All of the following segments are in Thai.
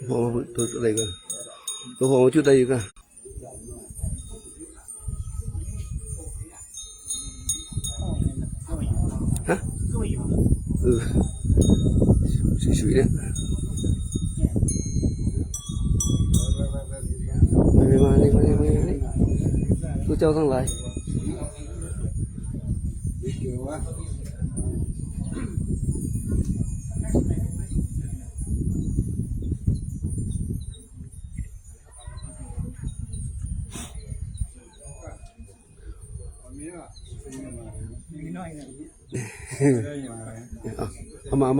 Phong tôi đây cơ. Tôi phong chút đây cơ. Hả? Ừ. Sủi đấy. Mày. Tôi cho thằng lại. Ama.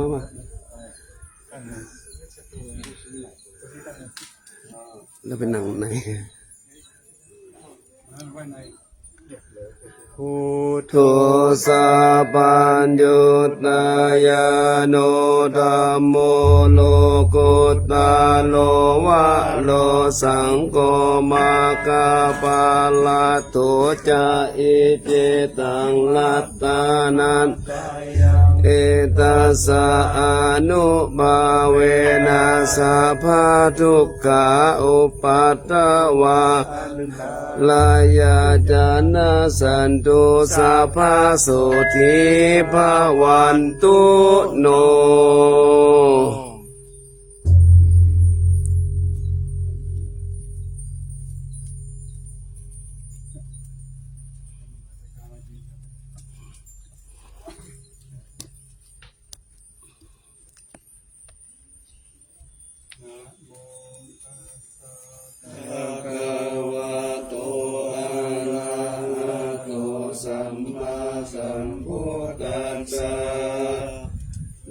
Nóเป็นหนังไหนพุทโธสัพพัญญูตายาโนธัมโมโลกุตตะโลวะโลสังโฆมาคาปะละโตจะอิเจตังลัตตานันเอตัสสะอนุบาเวนะสัพพะทุกขาอุปัฏฐวาลายาจานะสันตุสัพพะโสธิภวันตุโน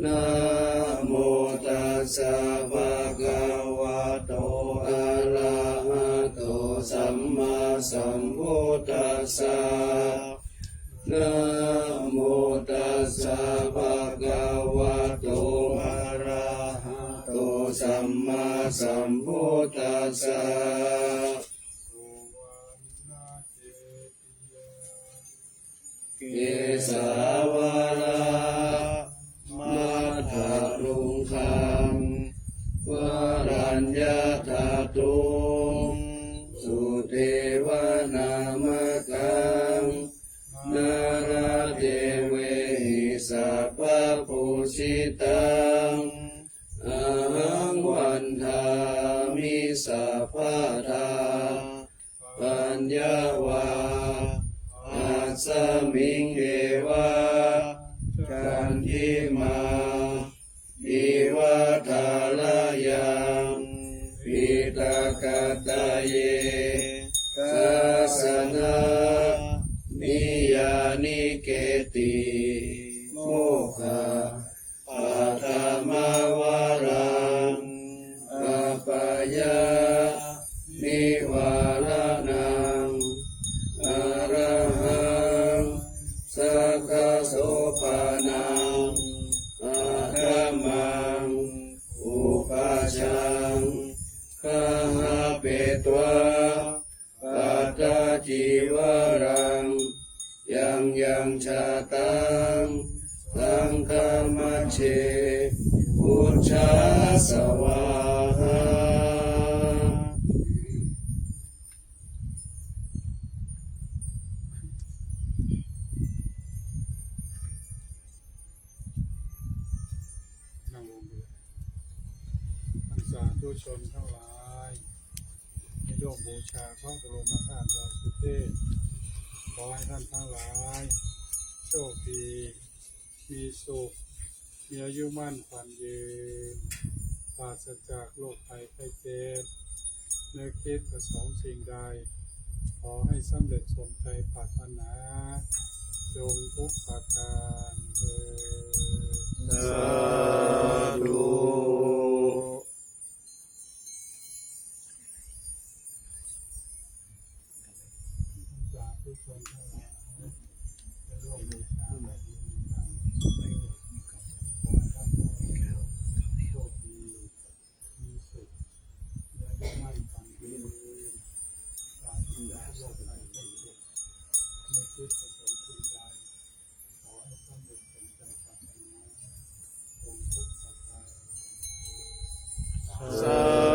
นะโมตัสสะภะคะวะโตอะระหะโตสัมมาสัมพุทธัสสะนะโมตัสสะภะคะวะโตอะระหะโตสัมมาสัมพุทธัสสะเกสาวลารุงคังวรัญญาธาตุงสุเทวานามกังนาราเทเวหิสัพพะปุชิตังอะหังวันทามิสัพพะทาปัญญาวาอัสสมิงเอวะกันทิมาอิวัฏาลายังปิตากาตาเยกัสนานิยานิเกติโมฆะปัฏมาวารังกัปปยานิวาลานังอรหังสักขโสปานังมังอุปัชชังข้าเปตวะปัตตาจิวรังยังชาตังสังฆมัชเชพุทธาสวาหาสาธุชนทั้งหลายในร่วมบูชาพระบรมธาตุดอยสุเทพขอให้ท่านทั้งหลายโชคดีมีสุขมีอายุมั่นขวัญยืนปราศจากโรคภัยไข้เจ็บนึกคิดประสงค์สิ่งใดขอให้สำเร็จสมใจปรารถนาจงทุกประการเถิด สาธุ ทุกคนทั้งหลายจะร่วมบูชาแบบนี้ขอให้ท่านทั้งหลายโชคดีมีสุขและได้มั่นฝันยืนปราศจากโรคภัยไข้เจ็บไม่คิดประสงค์สิ่งใดขอให้สำเร็จสมใจปรารถนาจงทุกประการ สา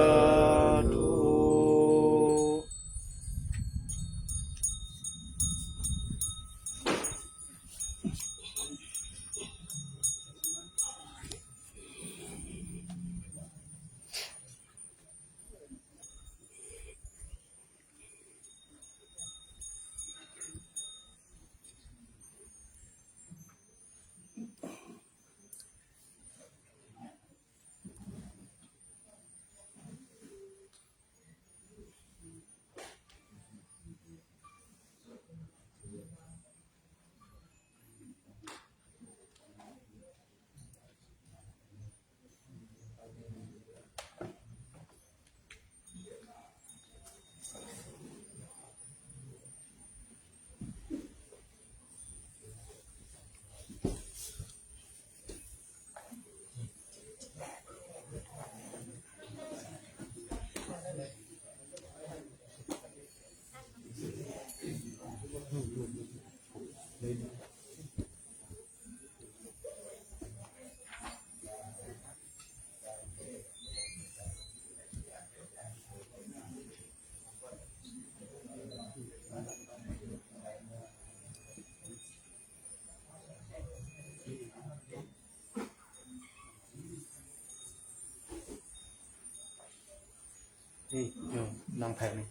นี่อยู่นางแผ่นนี่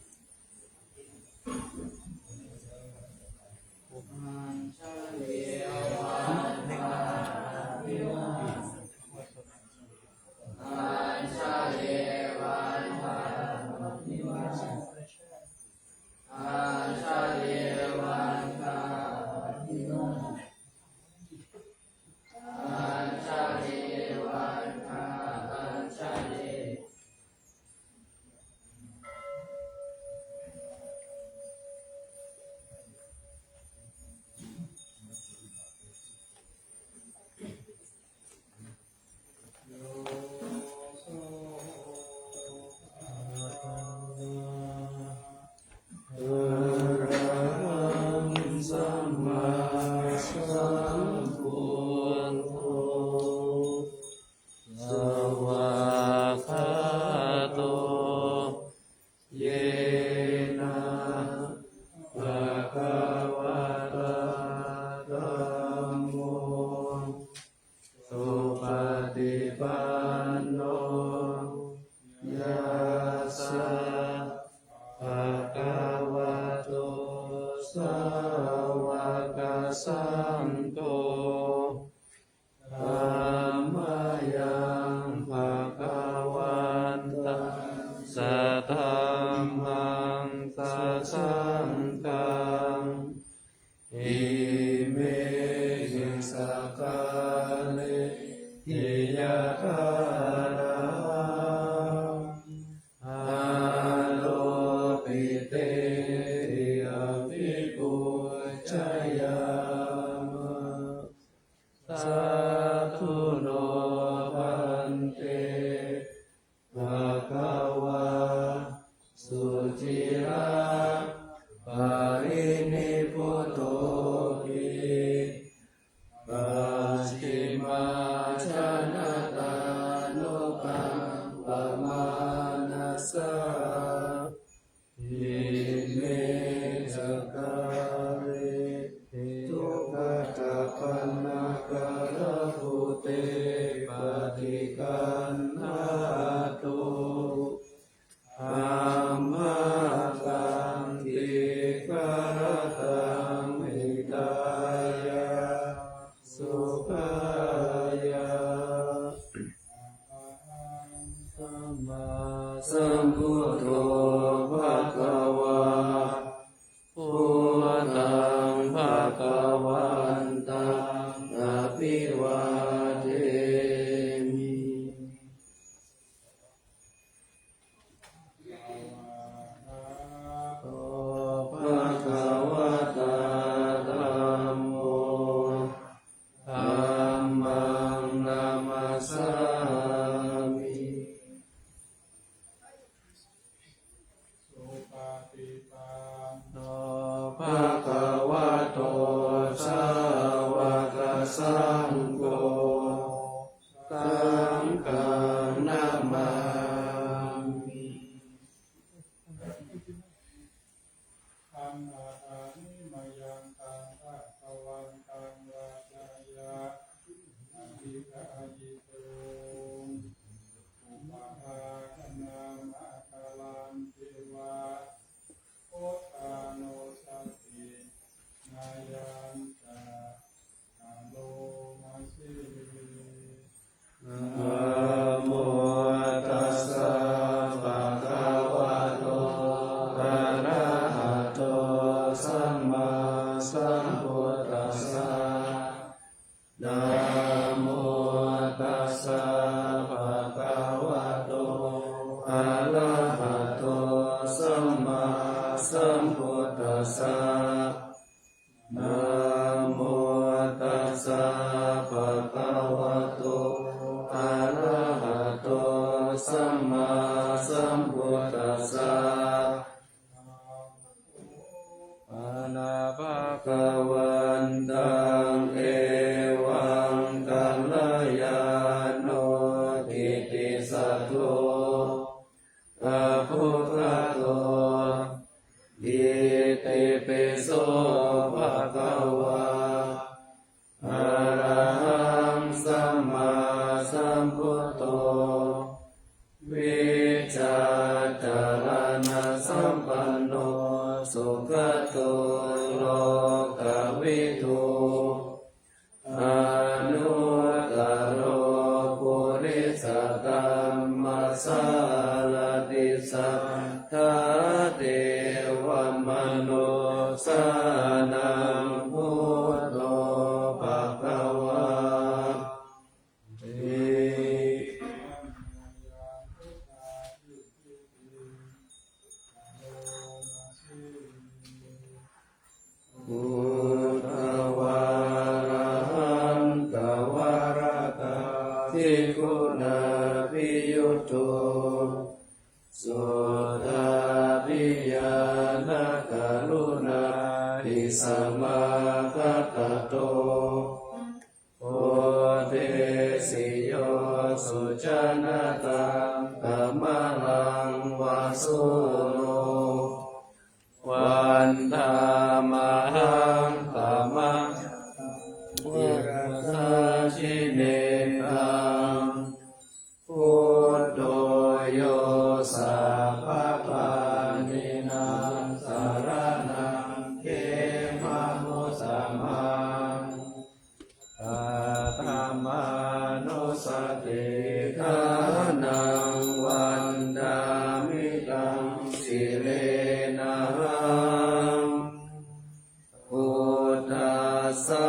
สังโฆธัมมายังภะคะวันตังสัทธัมมังสัสสังฆังอิเมหิสกาเลหิยะถารังอาโลปิเตอภิปุจยามะสาธุโนภันเตภะคะวะสุจิระปารินิพพุตโตภิปัสฉิมาชนะตานุกัมปะมานัสสะอิเมสกาเลทุกขตะปันนาการะภูเตปฏิกันนาตุธัมมากังติกรตังหิตายะสุขายะสัมมาสัมพุทโธภะคะวะพุทธังภะคะวันตังอะภิวาเทมิโตภะคะวะตาธัมโมธัมมังนามัสสามิสุปฏิปันโน ภะคะวะโตสาวกสังโฆสังฆังนะมามิ อัมหะอานิมยังตังภะคะวันตังวาจายะอภิกายิโตอุปาทานามะคาลันติวะโอตาโนสัพพินายันตานาโลมาสิ นะโมตัสสะภะคะวะโตอะระหะโตสัมมาสัมพุทธัสสะนะโมตัสสะภะคะวะโตอะระหะโตสัมมาสัมพุทธัสสะนะโมตัสสะภะคะวะโตอะระหะโตสัมมาสัมพุทธัสสะอานาภะคะวันตังเอวังกัลยาโนทิติสัตโตอะภุคโตอิติปิโสภะคะวะอะระหังสัมมาสัมพุทโธวิจจาจา ลติสัทธาเทวมนุสานังพุทโธภควาติ พุทธวาระหันตวาระกาทิคุณาภิยุตโตสุทธาภิญาณกรุณาทิสมาคัตโตโอเทสิโยสุจนะตังกัมมะลังวาสุโนวันธามหังกัมมะวิรัสชิเนตังพุทโธโยสัพพะปานินังสารนังเขมานุสัมมังอาตมานุสติฆานังวันดามิตังสิเลนะพุทธัสสะ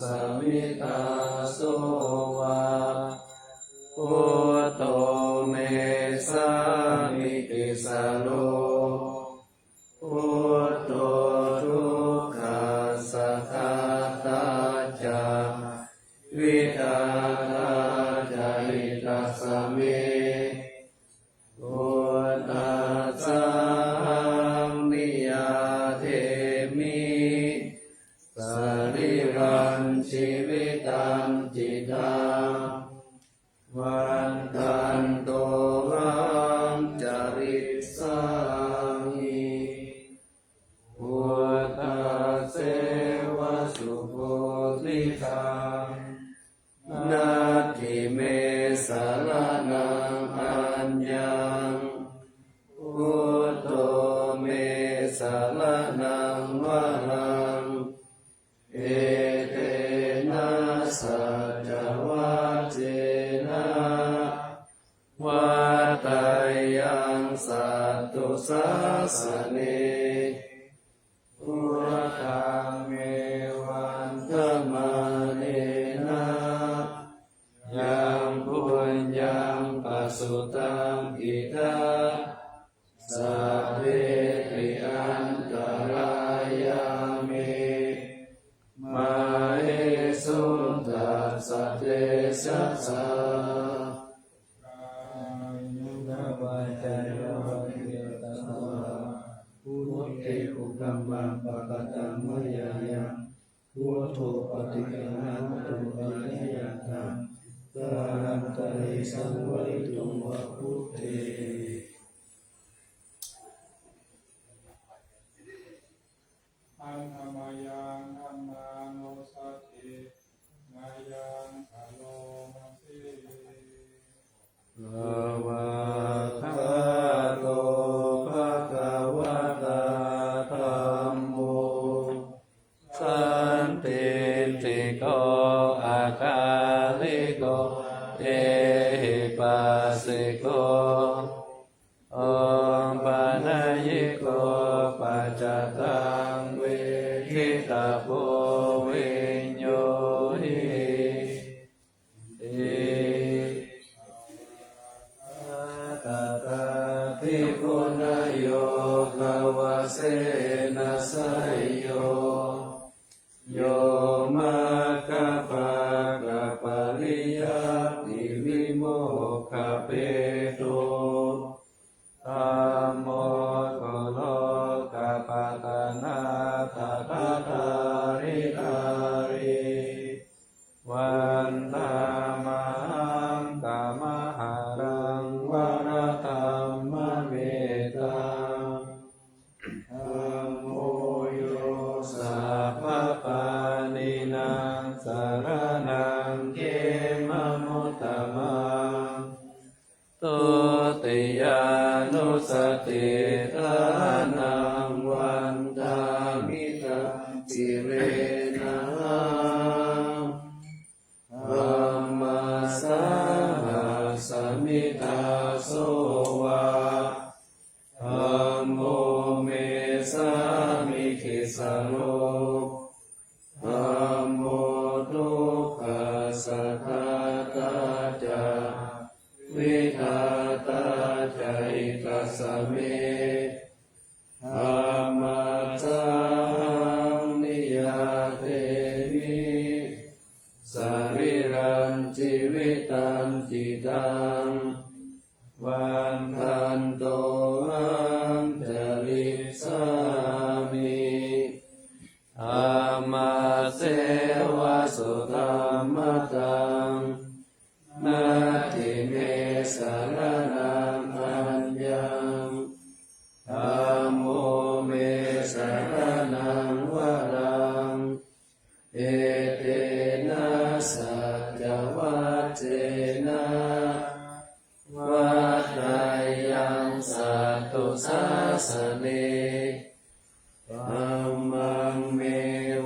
สมิตาโสวาพุทโธเมสามิติสโลพุทโธทุกขัสสะขาตาจาวิทาตาจาริตัสสะเมพุทธัสสะนิยาเทมิสรีรังชีวิตังจิตังวันตันโตหังจริตสังหิพุทธัสเสวะสุโพธิตังนาทิเมสารนังอัญญังพุทโธเมสารนังวะรังเอเตนะสัจวัจเจนะวัฏฏายังสัตตุสัสสเนพุทธังเมวันธมาเนนะยังพุญญังปัสสุตังอิทาสัพเพติอันตรายาเมมาเอสุตัสสะเตสัสสะพุทธิอุกัมมังปะกตังมยายังพุทโธปฏิฆานะตุปะนิยตังสารังตะเรสังวริตุงวะพุทเทอันธรรมยังอันนานุสตินายังอโลมาสิ ภวะคะโตภะคะวะตาธัมโมสันติติโกอาคาลิโกเอหิปัสสิโกอมปะนะยิโกปัจจตังเวทิตาโพวิญโยหิตตาทิคุณโยภวเสนะสยโยโยมะคะภะกะปะริยัติวิโมกขเปโตธัมโมโคโลกะปะตะนาตะทะทาริทาริวันธามหังกัมมะหารังวรธัมมเมตังธัมโมโยสัพพะปานินังสารนังเขมะมุตตมังตุติยานุสติทานังวันทามิตังสิเรนะธัมมัสสะสมิตา โสวะธัมโมเมสามิคิสโลธัมโมทุกขัสสะทาตาจาวิทาตาจาอิกัสสะเมธัมมัสสานิยาเทมิสรีรังชีวิตังจิตังวันทันโตหังจริสามิธัมมาเสวะสุธัมมตังนาทิเมสารนังอัญญังธัมโมเมสารนังวรังเอเตนะสัจวัจเจนะวัฏฏายังสัตตุสาสเนธัมมังเม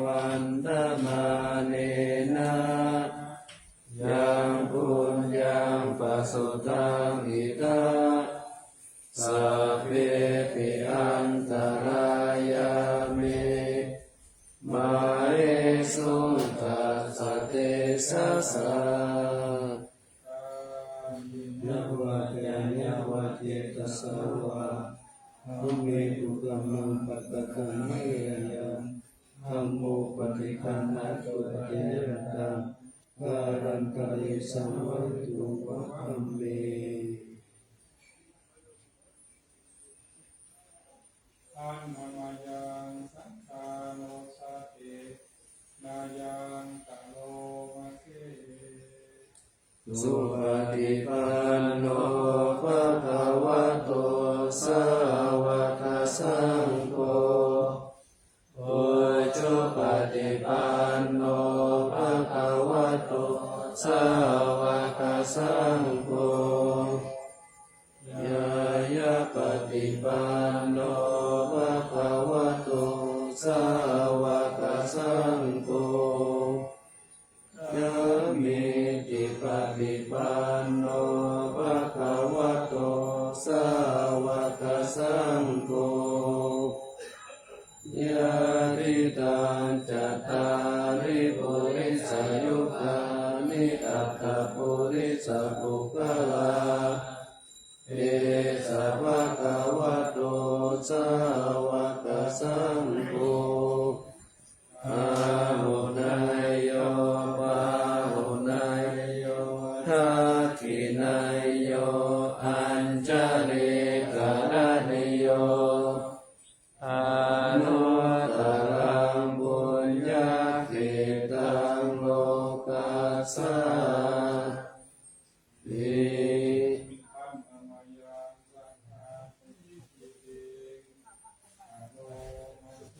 วันตมาเนนะยังปุญญังปัสสุตังอิตาสัพเพปิอันตรายาเมมาเรสุตัสสะเตสะสะยะวะยะยะวะเตตัสสะวะธัมเมตุกัมมังปัตตะกังเมยังธัมโมปฏิคันนะตุเตระตังการันตะเรสัมวัตุวะธัมเมอันนามายังสังฆาโนสาตินายังตะโลมาเสสุปฏิปันโนภะคะวะโตสาวกสังโฆโอจุปฏิปันโนภะคะวะโตสาวกสังโฆยายะปฏิปันโนภะคะวะโตสาวกสังโฆยะมิติปฏิปันโนภะคะวะโตสาวกสังโฆยะริตังจัตตาริปุริสยุคานิอัตถปุริสปุคลาเอสะภะคะวะโตสาวกสังโฆอาหุนายโยปาหุนายโยทักขินายโยอัญจเรกรณิโยอานุตตรังบุญญาเขตังโลกัสสะติ อันนามายังสังฆาทิติอะโลมาเส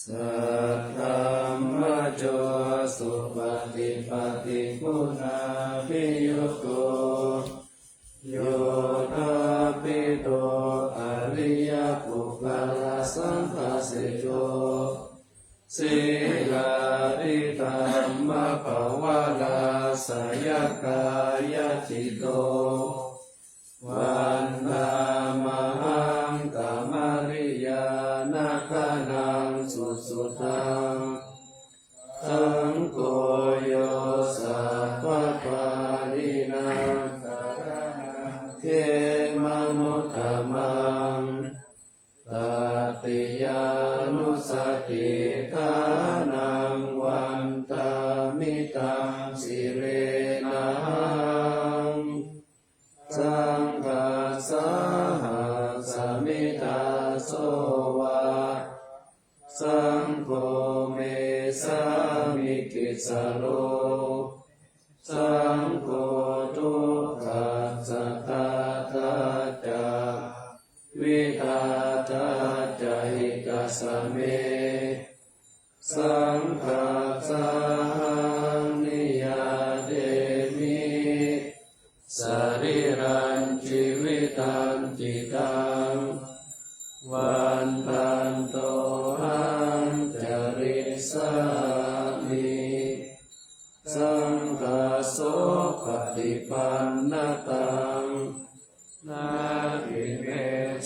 สัทธัมมโจสุปฏิปฏิคุณาภิยุโกโยธาปิโตอริยปุคลาสังฆเสโจสีลาริธัมมภวาลาสยกายจิโตวันธามหังกามริยานาคานังสุสุตังสังโฆโยสัพพะปารินังสารนังเขมนุธรรมังตติยานุสติทานังวันตามิตังสิเรนังสังฆาสหัสมิตาโสวะสังโฆเมสามิกิสโลสังโฆทุกขัสสะทาตาจาวิทาตาจาหิกัสสะเมสังฆาสานิยาเดมิสรีรังชีวิตังจิตังวันทันโตหังจริสามิสังฆโสป ฏิปันนตังนาทิเม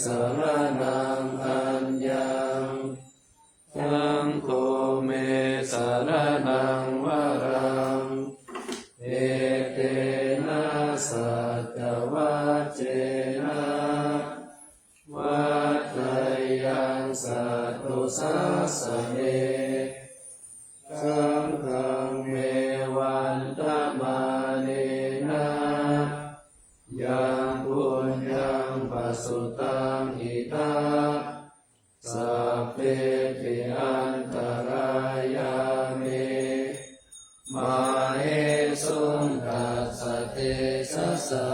สรณังอัญญังสังโฆเมสรณังวรังเอเตนะสัจวัจเจนะวัฏฏยังสัตตุสัสสะเนสังฆังเมวันตมาเนนะยังปุญญังปัสสุตังอิทัปสัพเพติอันตรายามิมาเหสุนตัสสะเทสัสสะ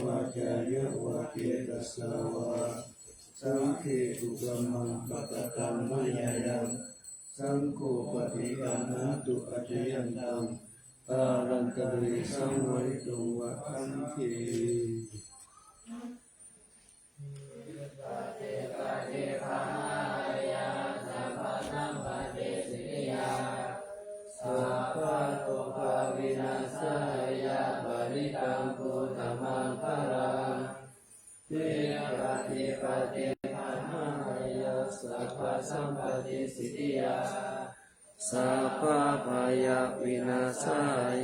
วะจายะวะเกตัสสะวะสังฆิตุกัมมังปะกะตัมมะยายังสังโฆปฏิปันนะตุปัจจยันตังตารันตริสังวริตุวะคันติสัพพะโตภะวินาศายะปริตังพุทธมังคารังเทปฏิปฏิปันหายะสัพพะสัมปติสิทธิยาสัพพะพายะวินาศา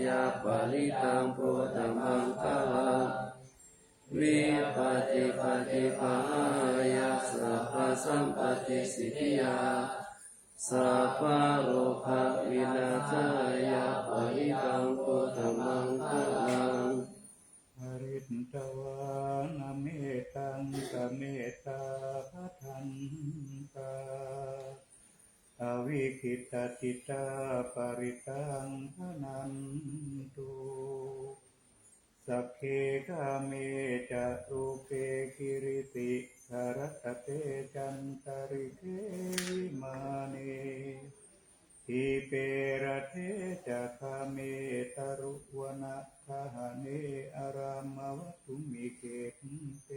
ยะปริตังพุทธมังคารังวิปฏิปฏิปันหายะสัพพะสัมปติสิทธิยาสัพพะโลภะวินาศายะปริตังพุทธมังคารังอริตตวานะเมตังกะเมตตาพัทันตาอวิคิตติตาปริตังพนันตุสัพเพกาเมจะรูเปกิริติสรัตเตจันตริเกวิมานีทีเประเทจะคาเมตรุวนะคหเนอารามวัตุมิเกเต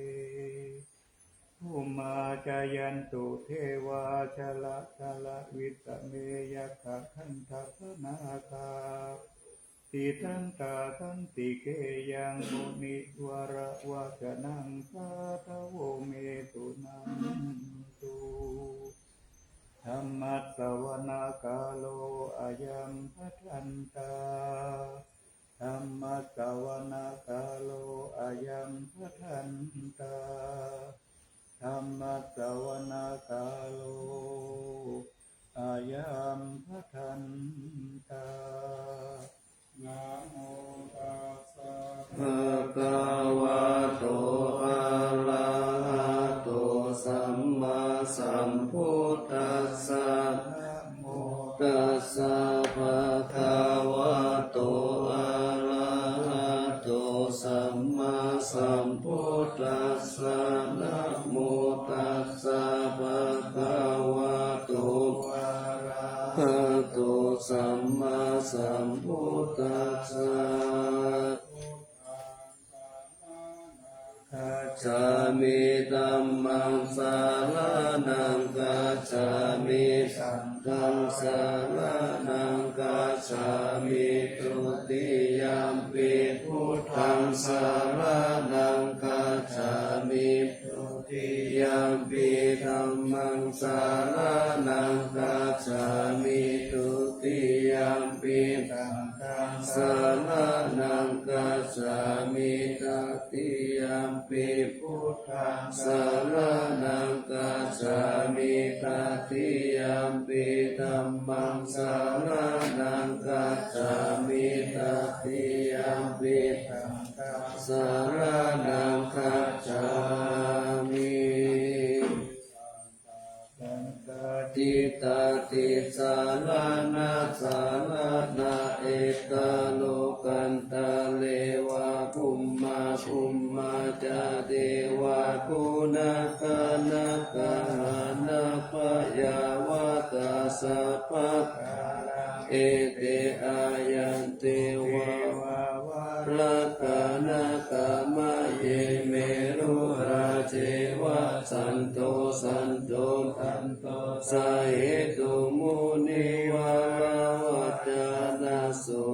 ภูมาจายันตุเทวาชละชละวิตเมยขะขันธปนาคาติทันตาทันติเกยังมุนิวระวะจนังสาทโวเมตุนันตุธรรมัสสวนากาโลอายัมพัทันตาธรรมัสสวนากาโลอายัมพัทันตาธรรมัสสวนากาโลอายัมพัทันตานะโมตัสสะภะคะวะโตอะระหะโตสัมมาสัมพุทธัสสะนะโมตัสสะภะคะวะโตอะระหะโตสัมมาสัมพุทธัสสะนะโมตัสสะภะคะวะโตอะระหะโตสัมมาสัมพุทธัสสะคัจฉามิธัมมังสารนังคัจฉามิสังฆังสารนังคัจฉามิตุติยัมปิพุทธังสารนังคัจฉามิตุติยัมปิธัมมังสารนังคัจฉามิตุติยัมปิสังฆังสารนังคัจฉามิตติยัมปิพุทธังสารนังคัจฉามิตติยัมปิธัมมังสารนังคัจฉามิตติยัมปิสังฆังสารนังคัจฉามิติตาติสารนาสารนาเอกโลกันตะเลวะภุมมาภุมมาจาเทวะคุณกานะกะหานะปะยาวะตาสัพพะเอเตอายันเตวะละกานะกามะเยเมรุราเจวะสันโตสันโตสันโตสาเหตุมุนิวาลาวัจจานาสุ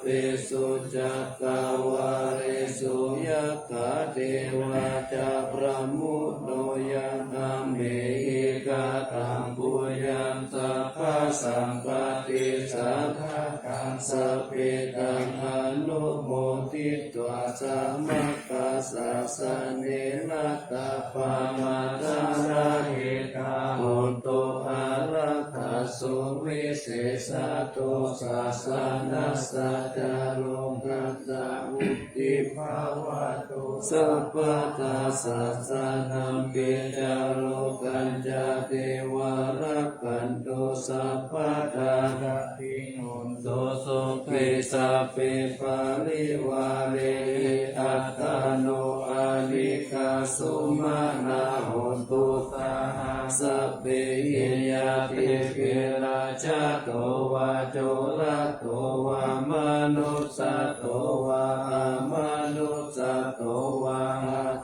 ปิสุจักกาวาเรสุยัคขะเทวาจาพระมุโนยังอัมเมหิกาตังปุยัมสัพพะสัมปติสัทธากังสัพเพตังอนุโมทิตวาสัมมกัสสะสะเนนะตาปามาตาราเหกาโหตุอารักขาสุวิเศษโตสัสสะนัสสะจารุกัสสะอุติภาวะโตสัพพะทาสัสสะนัมเปจารุกัญจเทวารักขันโตสัพพะทาระติโนโตโสเปสัพเพปาริวาเรอัตตโนอาลิกาสุมาณาโหตุตาสัพเพหิยาติเกราชาโตวาโจระโตวามนุสสะโตวามนุสสะโตวา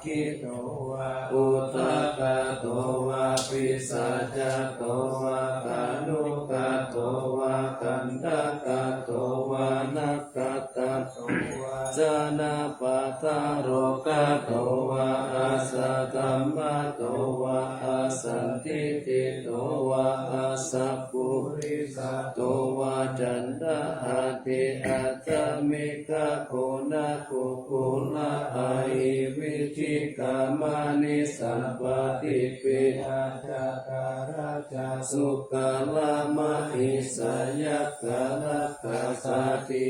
คิโตวาอุตตะโตวาปิสัจจโตวาตานุกะโตวากันตะกะโตวานักกะตะโตวาจานาปะทะโรกะโตวาอาสัตตัมมะโตวาอาสันติติโตวาอาสัพพุริสะโตวาจันทะอาติอาตมิกะโคนะโคโคนะอาหิวิธิกามานิสัมปติปิอาจาการาจาสุกาลามะหิสยักขะลักขะสาติ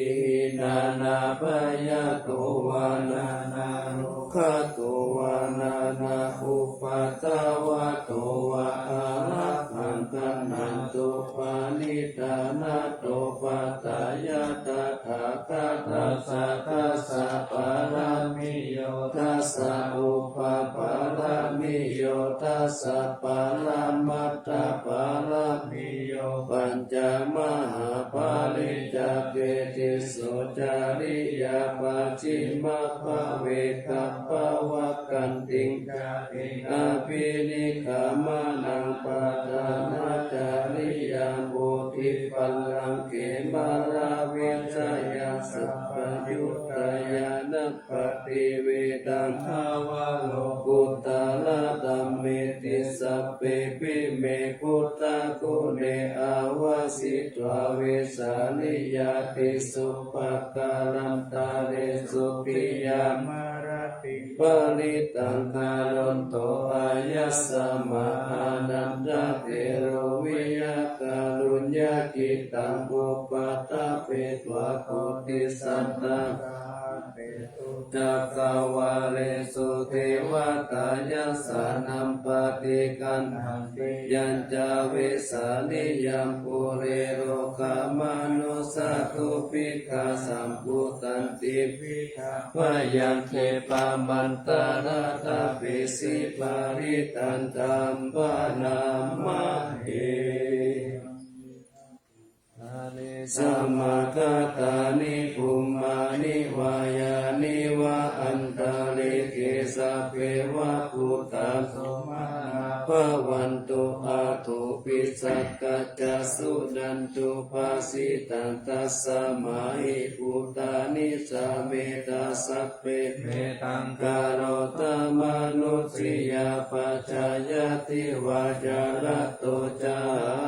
นานาปยะโตวานานาโรคาโตวานานาอุปาตาวะโตวาอารักขันตันนันตุปานิตานาโตปัตตายะตถาคตัสสะตัสสะปารามิโยตัสสะอุปปารามิโยตัสสะปารามัตถปารามิโยปัญจมหาปาริจเกติสุจาริยาปัจฉิมภเวกัปปวัคคันติงกาติอภินิกามานังปะทานาจาริยาโพธิปัลลังเกมาลาเวชยาสัพพยุตตายานัปฏิเวดังภาวะโลกุตตะละธัมเมติสัพเพปิเมกุตตะกุเนอาวาสิตวาเวสานิยาติสุปกาลันตาเรสุปิยามารติปริตังคารนโตอายัสสะมะอานันตเตโรวิยะการุญญากิตังอุปัฏฐเปตวะโคติสัตตะจักขวาเลสุเทวตายัสสะนัมปฏิกันหันติยัญจาเวสานิยัมปุเรโรคามนุสัตถุปิกาสัมพุตันติปิกาพยัญเทปามันตาราตาปิสิปาริตันตัมปะนามาเอสัมมาคาตานิภูมานิวายานิวะอันตาลิเกสะเพวะพุทธาสมาภวันตุอาตุปิสักกัจจสุนันตุภาสิตันตัสสะมาหิพุทธานิสาเมตาสัพเพเมตังกโรตมนุสิยาปัจจายติวาจาระโตจา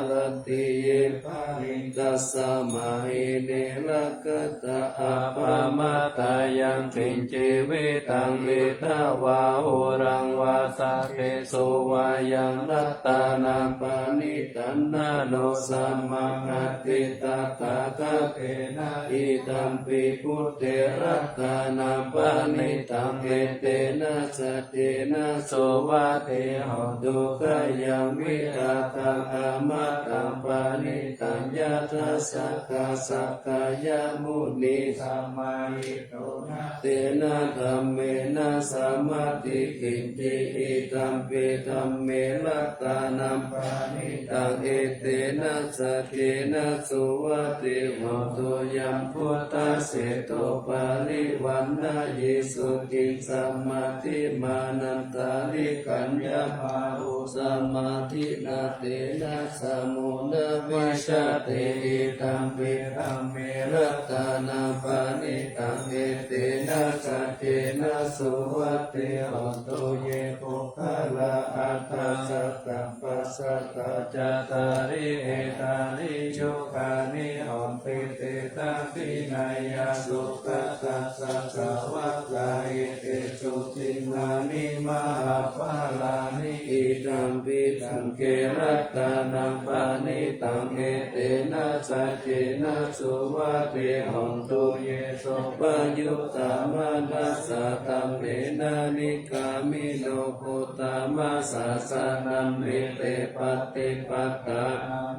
รติเยภาริตัสสะมาหิเนลกัตตะอัปปมาตายังติงเจเวตังเวทาวาโหรังวาสาเทโสวายังรัตตานาปานิตันนาโนสัมมาคัตติตาตาคาเทนะอิตัมปิพุทเทรัตตานาปานิตังเอเตนะสัจเจนะโสวาเทหตุกายังวิตาตังอามาตังปานิตังยะทัสสะกาสักกายมุนีสัมมาหิโตนะเตนะธัมเมนะสัมมาทิกินติอิตัมปิธัมเมรัตตานัมปานิตังเอเตนะสัจเจนะสุวัติโหตุยัมพุทธะเสโตปาริวันนายิสุกิสัมมาทิมานันตาลิกัญญาภาหุสัมมาทินาเตนะสมุนะวิชาเตอิ อิตัมปิธัมเมรัตตานังปานิตังเอเตนะสัจเจนะสุวัตติหนตุเยปุคละอัตตาสัตตังปัสสะตาจาตาริเอตาลิโยคานิหนติเตตาปินายาสุขตัสสะสวะกายเตสุตินานิมหาภาลานิอิตัมปิสังเกรัตตานังปานิตังเอเตนะสัจเจนะสุวัตติหนตุเยโสปยุตตามานัสสะตัมเมนะนิกามิโนโคตามะสะสะนัมเมเตปฏิปัตตา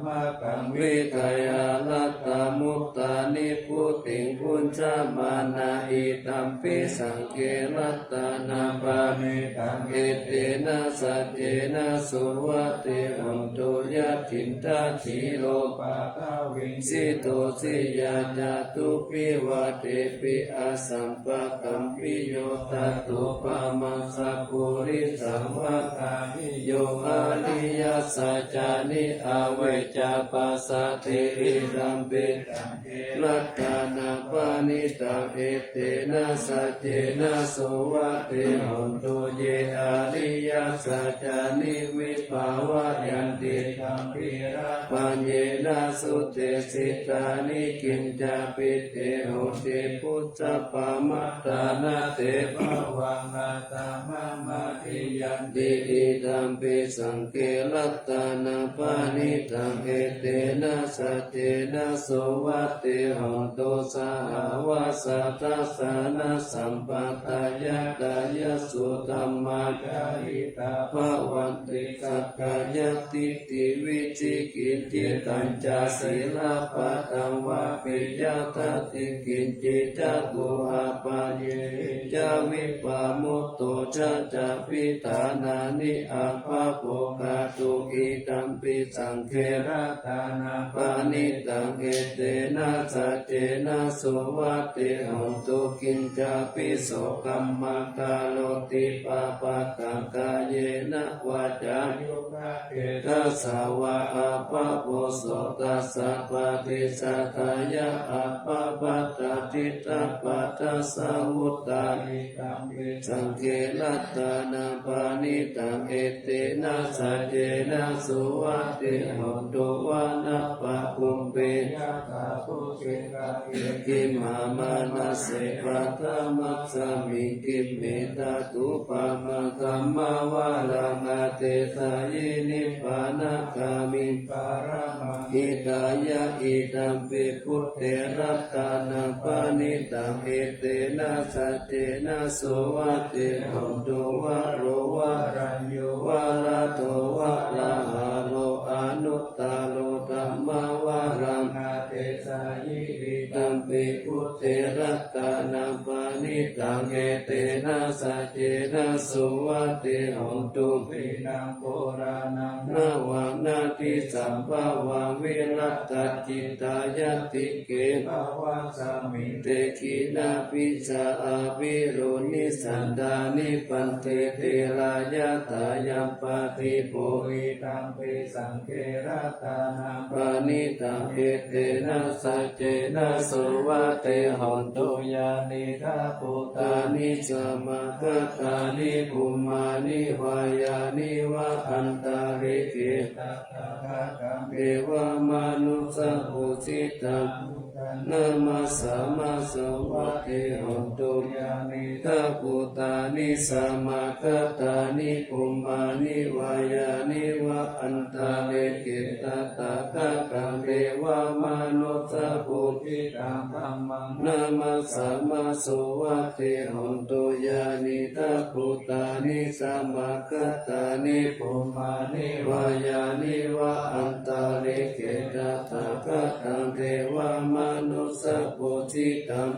มะกัมวิทยาลัตตามุตตานิพุติงพุญชมานาอิตัมปิสังเกรัตตานาปานิตังเอเตนะสัจเจนะสุวัตติหนตุยัตถินทาทีโลปะทาวิงสิโตสิยาจาตุปิวะเตปิอาสัมปะกัมปิโยตัตตุปะมัสสะปุริสัมภะกานิโยอาริยสัจจานิอาเวจาปัสสะเทอิรัมปิตังเกรัตตานาปานิตังเอเตนะสัจเจนะสุวัตติหนตุเยอาริยสัจจานิวิภาวะยันติธัมปิระปัญเยนะสุเตสิตานิกินจาปิเตโหติพุทธปามัตตานาเตภวังอาตามะมาทิยันติอิตัมปิสังเกรัตตานาปานิตังเอเตนะสัจเจนะสุวัตติหนตุสหาวาสัตตัสสะนะสัมปตายะตายะสุธัมมาจาริตาภวันติสักกายติติวิจิกิจจิตัญจาศีลปะตังวะปิยทัตติกินจิจักขุอาปาเยจาวิปามุตโตจะจะปิตานานิอาภาโภคาตุอิตัมปิสังเขระตานาปานิตังเอเตนะสัจเจนะสุวัตติหนตุกินจาปิโสกัมมังคาโลติปาปะกังกายเยนะวาจายุคะเอตัสสาวะอาภาโภโสตัสสะปะติสัทธายะอาภาปัตตติตาปัตตสาวุตตานิตัมปิสังเกรัตตานาปานิตังเอเตนะสัจเจนะสุวัตติหนตุวานะปะคุมเปยะตาภุเกกะเอกิมามานะเสปะตะมัสสะมิกิมเมตตุปะมะธัมมาวาลังอาเตสายินิพพานะกามิปารมังอิตายะอิตัมปิพุทเถรัตตานังปานิตังเอเตนะสัจเจนะสุวัตติหนตุวะโรวะรัญโยวะลาโตวะลาหะโลอนุตตาโลธัมมาวารังอาเตสายิอิตัมปิพุทเถรัตตานังปานิตังเอเตนะสัจเจนะสุวัตติหนตุปินังโพรานังนาวังนาทิสัมภาวังวิรัตจิตายติเกภวังสามิเตกินาปิจาอาภิรุนิสันดานิปันเตเตรายะตายัมปะติโพหิตัมปิสังเขรัตตานังปานิตังเอเตนะสัจเจนะสุวัตติหนตุยานิทาปุตตานิสมาคตานิภูมานิวายานิวะอันตาริเกตตาคัมเอวะมานุสัพพุสิตังนามาสามาสวัตติหนตุยานิทาปุตตานิสมาคตานิภูมานิวายานิวะอันตาริเกตตาคัมเอวะมานุสัพพุสิตังธัมมังนามาสามาสวัตติหนตุยานิทาปุตตานิสมาคตานิภูมานิวายานิวะอันตาริเกตตาคัมเทวามนุสัพพุทิตัง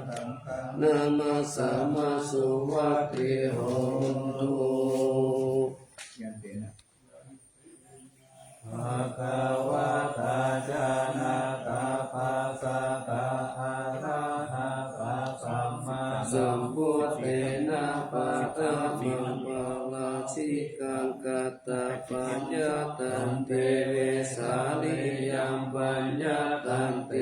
นามาสามาสุวัตติโหตุภะคะวะตาจานาตาภาสะตาอะระหะตาสัมมาสัมพุทเทนะปัตตะมังปะลาชิกังกัตตะปัญญาตันเตเวสาลิยังปัญญาตันเต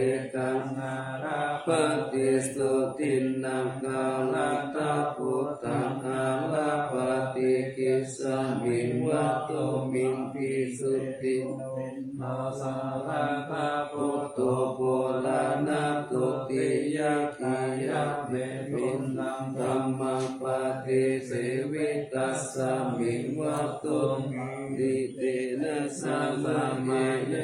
ปฏิสุตินังกาลตาพุทธังอาลาปฏิกิสมิงวัตโตมิงปิสุติโนนาสาราตาพุทโตโพลานาตุติยะกิยะเมปินังธัมมังปฏิเสวิตัสสมิงวัตโตมิติเตนะสัมมาเมน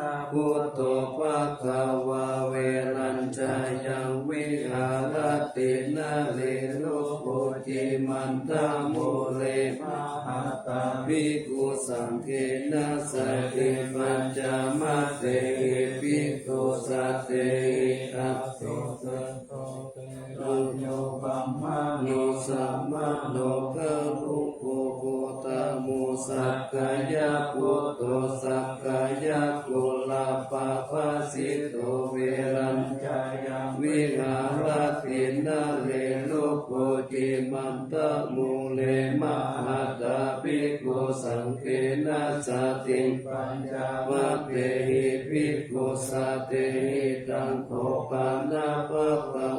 ะพุทโธภะคะวะเวรัญจายังวิหารตินะเลโลโกจิมันตาโมเลมหาตาภิกขุสังฆนะสัตถิปัญจมัตเตหิภิกขุสัตเตหิอัตโตสัตโตเตระโยปัมมาโนสัมมาโนกะลุโกโกตะโมสักกายะพุทโธสักกายะกุลาปะปะสิโตเวรัญจายังวิหารตินะเลโลโกจิมันตะโมเลมหาตาภิกขุสังฆนะสัตถิปัญจวัตเตหิภิกขุสัตเตหิตังโภปานะปะปะ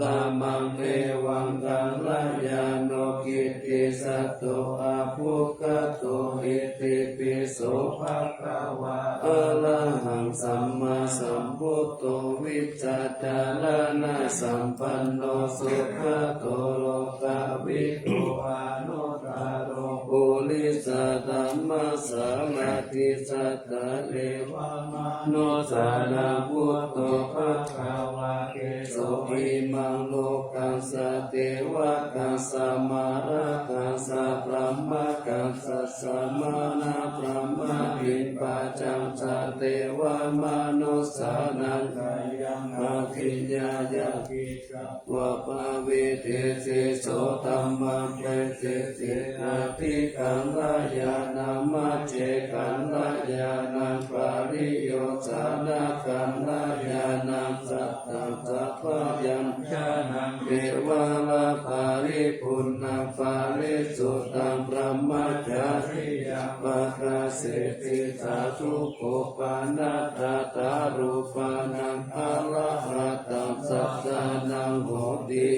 ตามังเอวังกัลยาโนกิตติสัตโตอะภุคโตอิติปิโสภะคะวะอะระหังสัมมาสัมพุทโธวิจจารณะสัมปันโนสุขโตโลกวิทูอานุตตโรปุริสธัมมัสสารติสัตตะเลวะมโนสานาพุทโธภะคะวะเกโสอิมังโลกัสสะเทวะกัสสะมาระกัสสะพรหมกัสสะสัมมานาพรหมวิปัจจังสะเทวะมนุสสานังกายังอาคิญญายะกิกัปวะภะเวเทเสโสธัมมังเปเสเสอาทิกังลายานามัจเจกังลายานังปาริโยสานากังลายานังสัตตังสัพพยัญชนะเทวาลาภาริปุณณภาริสุตังพระมัจจาริยังปะกาเสติสาธุโกปานาตาตารูปานังอะระหะตังสัจจานังโหติ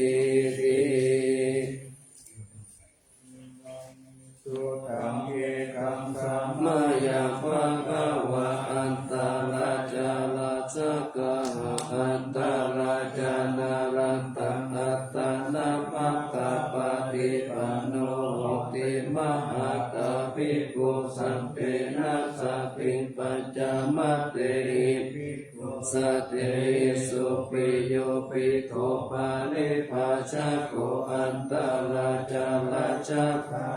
สุตังเอกังสัมมายังภะคะวะอันตราจาลาสักกะหะอันตราจานารันตังอัตตานาภะคะปะติปันโนโหติมหาตาภิกขุสังฆนะสัพพิปัญจมัตเตหิภิกขุสัตเตหิสุปิโยปิโขปานิภาชะโกอันตราจาลาสักกะ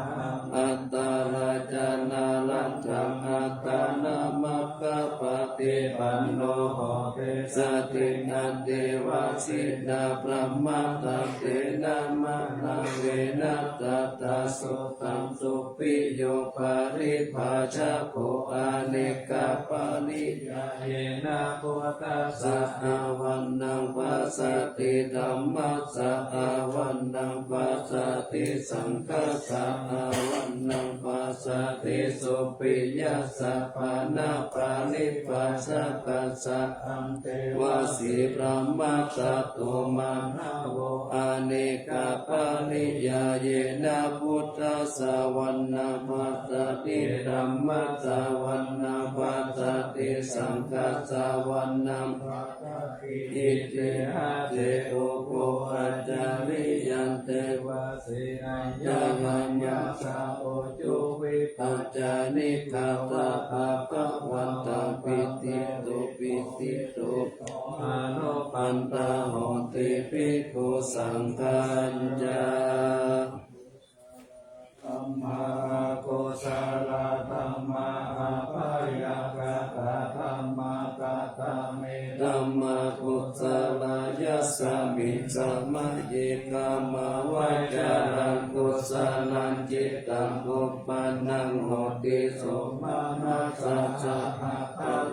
อันตราจานารันตังอัตตานามัคคะปะติปันโนโหติสัตถินันเทวะสิดาพระมัตตเตนะมะนะเวนะตัตตาสุตังสุปิโยปาริภาชะโกอาเนกะปานิยาเยนะพุทธัสสะอาวันนังวาสติธัมมัสสะอาวันนังวาสติสังฆัสสะอาวันนังวาสติสุปิยัสสะปานาปานิภาชะกัสสะอันเทวะสีพระมัตตโตมานะโวอาเนกะปานิยาเยนะพุทธัสสะวันนังวาสติธัมมัสสะวันนังวาสติสังฆัสสะวันนังวาสติอิติหะเตโอโกอาจาริยันเตวะเสอายัญญาสาโอจุวิปัจจานิคาตาภะคะวันตังปิติโตปิติโตอาโนปันตาโหติภิกขุสังฆัญจาธัมมาโกสาลาธัมมาอาภายากาตาธัมมากาตาเมธัมมากุศลายัสสะมิสัมมาเยกามาวาจารังกุศลังจิตตังอุปปนังโหติโสมานัสสะสะหะ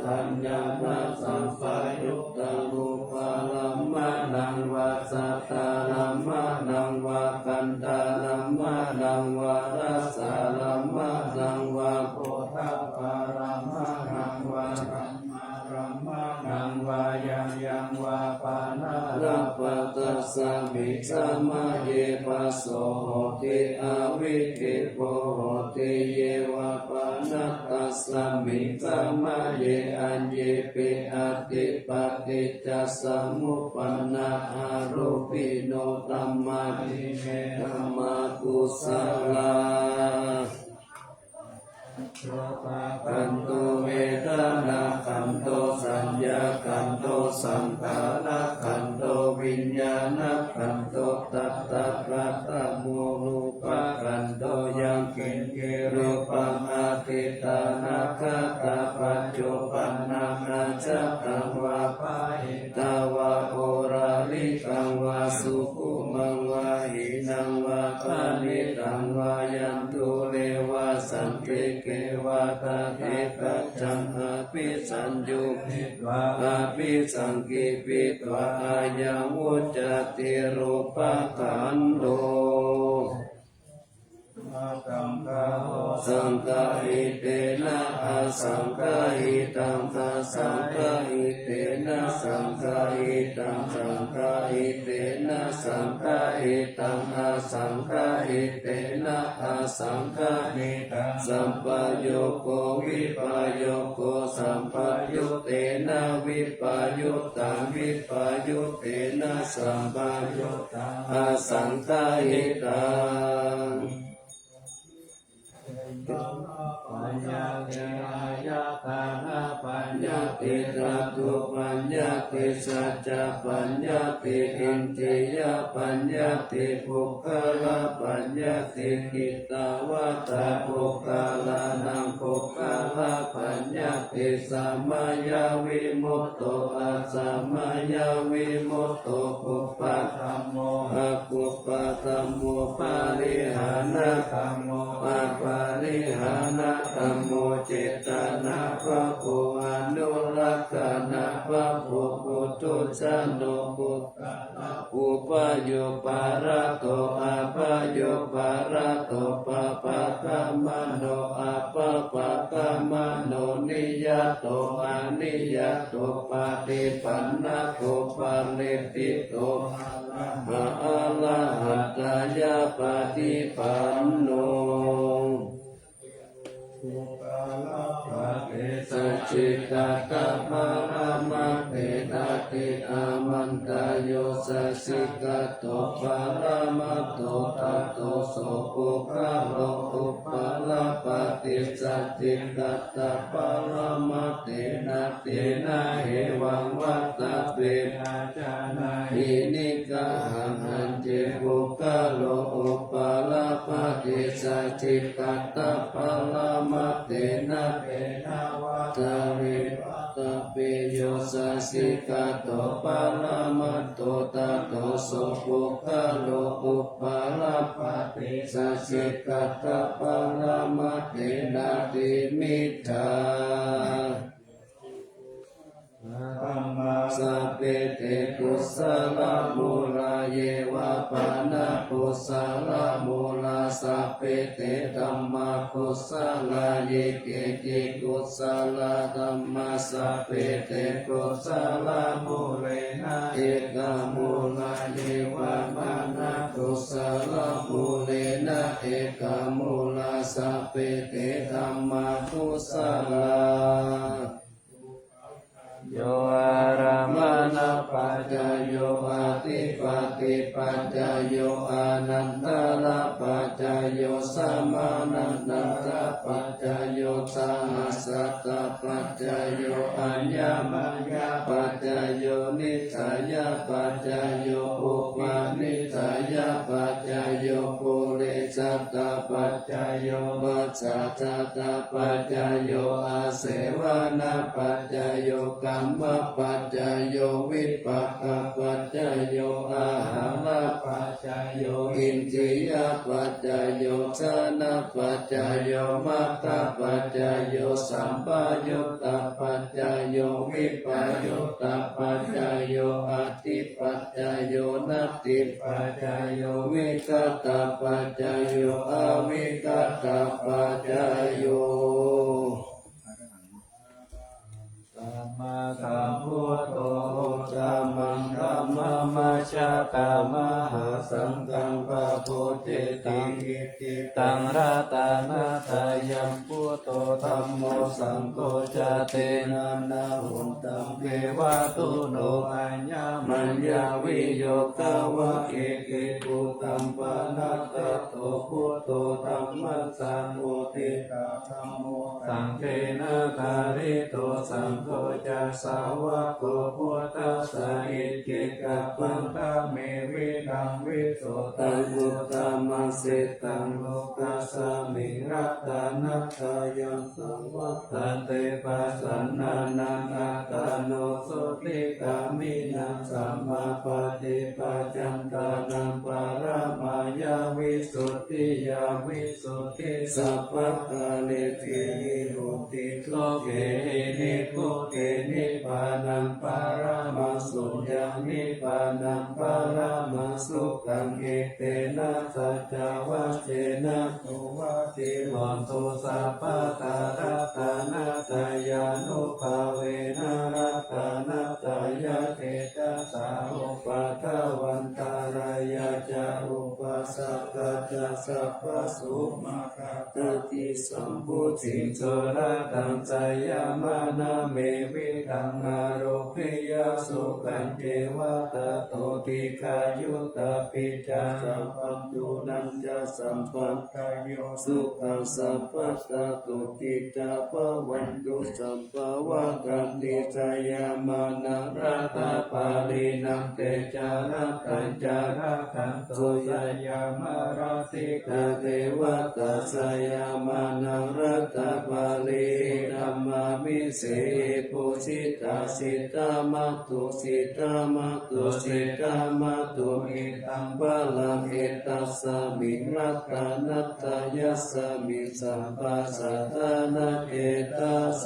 ทัญญานัสสัมปายุตตังอุปาลัมมานังวาสัตตาลัมมานังวากันตาลัมมานังวารัสสะลัมมานังวาโพธัพพารัมมานังวารัมมารัมมานังวายังวา ปานาราปะตัสสะมิสัมมาเยปัสโสโหติอาวิคิโกโหติเยวะปานาตัสสะมิสัมมาเยอัญเยปิอาติปฏิจจสมุปปนาอารูปิโนธัมมาทิเมธัมมากุศลาขันโตเวทนาขันโตสัญญาขันโตสังขารขันโตวิญญาณขันโตตัตตะระตะโมรูปะขันโตยังกินเกรูปังอาทิตานาคตาปัจจุปันนานาจัตตังวาปะหิตาวะโอราลิกังวาสุขุมังวาหินังวาปานิตังวายันตุเรวะสันติเกวะตาเทกัจจังอาภิสัญญูปิตวะอาภิสังกิปิตวะอายังวุจติรูปะขันโตสังฆาหิเตนะอาสังฆาหิตังอาสังฆาหิเตนะสังฆาหิตังสังฆาหิเตนะสังฆาหิตังอาสังฆาหิเตนะอาสังฆาหิตังสัมปโยโกวิปโยโกสัมปยุตเตนะวิปยุตตังวิปยุตเตนะสัมปยุตตังอาสังฆาหิตังปัญญาเทอายะตานะปัญญาติรัตุปัญญาติสัจจะปัญญาติอินทรียปัญญาติภุคละปัญญาติกิตาวัตตาภุคละนังภุคละปัญญาติสัมมายาวิมุตโตอาสัมมายาวิมุตโตภุปะธัมโมอะภุปะธัมโมปาริหานะธัมโมอะปาริหานะธัมโมเจตนาภะโวอนุรักขณะภะโวปุถุชนโนปุตตะอุปโยปาระโตอะปะโยปาระโตปะปะกะมะโนอะปะปะกะมะโนนิยโตอะนิยโตปะติปันนะโตปะเลติโตอะระหัตถยาปะติปันโนสัจจิตตะภะระมะเตนะติอามันตโยสัสสิกะโตภะระมะโตตัตโตโสปุคะโลอุปะละปะติสัจจิตตะภะระมะเตนะตินะเหวังวัตตะเปนะจานะหินิกะหังอันเจปุคะโลอุปะละปะติสัจจิตตะภะระมะเตนะเปนะวัตตะเวตะเปโยสัสสิกะโตปะระมะโตตัตโตโสปุคะโลอุปะละปะติสัสสิกะตะปะระมะเตนะติมิทธาธัมมาสัพเพเตกุสลมูลาเยวะปานะกุสลมูลาสัพเพเตธัมมากุสลาเยเกจิกุสลธัมมาสัพเพเตกุสลมูเลนะเอกมูลาเยวะปานะกุสลมูเลนะเอกมูลาสัพเพเตธัมมากุสลาโยอารามานะปัจจโยอาติปติปัจจโยอานันตระปัจจโยสัมมานันตระปัจจโยสหัสสตปัจจโยอัญญมัญญปัจจโยนิสัยปัจจโยอุปาณิสัยปัจจโยปุเรสัตตปัจจโยปัสสัทตปัจจโยอาเสวนาปัจจโยกัมมปัจจโยวิปัสสปัจจโยอาหารปัจจโยอินทรียปัจจโยชนะปัจจโยมัตตปัจจโยสัมปยุตตปัจจโยวิปยุตตปัจจโยอธิปัจจโยนัตติปัจจโยวิกัตตปัจจโยอวิกัตตปัจจโยสัมมาสัมพุทโธ ธรรมังธัมมมัชฌกามหาสังฆังปะโพเจติตังรัตนาตายังพุทโธธัมโมสังโฆจเตนะนาหุนตังเทวะตุโนอัญญมัญญาวิโยกาวะเกเกปุตัมปะนัตตโตพุทโธธัมมัสสังโฆเทกะธัมโมสังเฆนะคาริโตสังโฆจะสาวะโกพุทธัสสะอิจิกัปปันตะเมวิดังวิโสตังพุทธมัสสิตังโลกัสสมิรัตนัตถายังสังวัตตันเตปัสสนานังอาตโนสุติกามินังสัมมาปฏิปัจจันตานังปารามายาวิสุทธิยาวิสุทธิสัพพะกาเลเทหิโหติทุกเขนิทุกเขนิพานังปารามาสุญญานิพานังปารามาสุขังเอเตนะสัจจวัชเชนะโตวะติวันโตสัพพะตารัตนาตายานุภาเวนะรัตนาตายาเตจาสาอุปะทวันตารายาจาอุปสัพพะจะสัพพะสุมาคาตติสัมพุทธิโสระตังสยามานาเมวิตังอารโภยสุขันเทวตาโตติกายุตปิจาสัพพัญญูนันจะสัมปันกายโยสุขังสัพพะตาโตติจาภวันตุสัมภวะกันติสยามานารัตปาลินังเตจาระกัญจาระคันโตสยามาราติกาเทวตาสยามานารัตปาลิธัมมามิเสปุสิตาสิตามัตตุสิตามัตตุสิตามัตตุอิตังบาลังเอตัสสมิรัตานัตตยัสสมิสัมปัสสะทานะเอตัสโส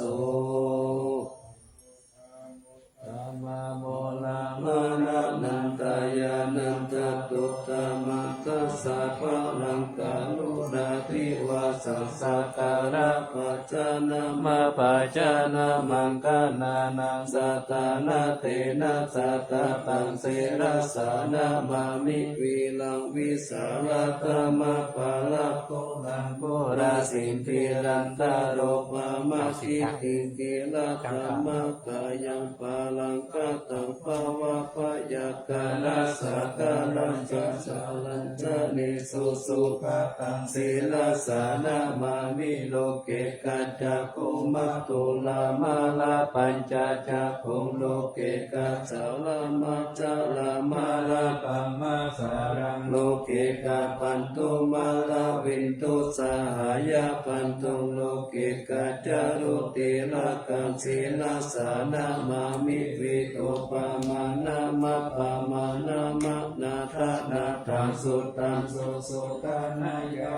ธัมมาโมลามานะนันตายานันตตุตมัสสะสัพพะลังกาลุนาทิวาสัสสะการะปัจจานะมาปัจจานะมังคานานังสัตตานะเตนะสัตตะตังเสรัสสะนะมามิวิลังวิสาระตมะปะละโกลังโกราสินติรันตโรปะมะสิทิกิละธรรมะกายังปะลังกตังภวะปะยะกาลัสสะกาลังจัสสะลัญจนิสุสุขตังศีลสานะมามิโลเกกัจจคุมัตตุลามาลาปัญจจักขุโลเกกัจจลามัจจลามาลาปัมมาสารังโลเกกัจปันตุมาลาวินตุสหายาปันตุโลเกกัจจารุติละกังศีลสานะมามิวิโตปามานามะปามานามะนาทานาทังสุตังสุสุตานายา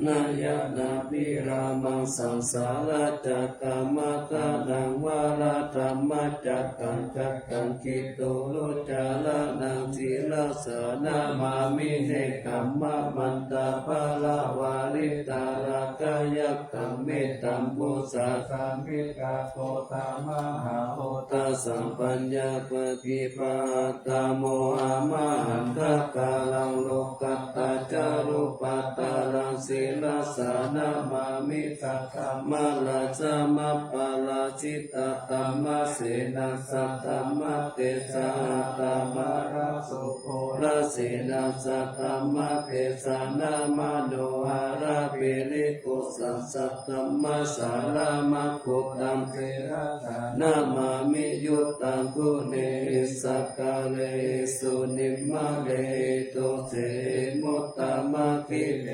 นายานาปิรามังสังสารจักกัมมะตานังวาลาธรรมจักกังจักกังกิโตโลจาลานังศีลสานามามิเนกัมมะมันตาภาลาวาริตาราคายักขัมเมตัมปุสสะสามิกาโตตามหาโหตสัมปัญญาปฏิปาตาโมหะมหันตกาลังโลกัตตาจารุปัตตาลังศีลสานามามิสัทธามาลาจามะปาลาจิตตตัมมะเสนาสัตตมะเตสะตามาราสุโภราเสนาสัตตมะเตสะนามโนหาราเปริกุสัสสัตตมะสารามะกุตัมเทระนามามิยุตตังกุเนสักกาเลสุนิมะเลโตเสมุตตมะคิเล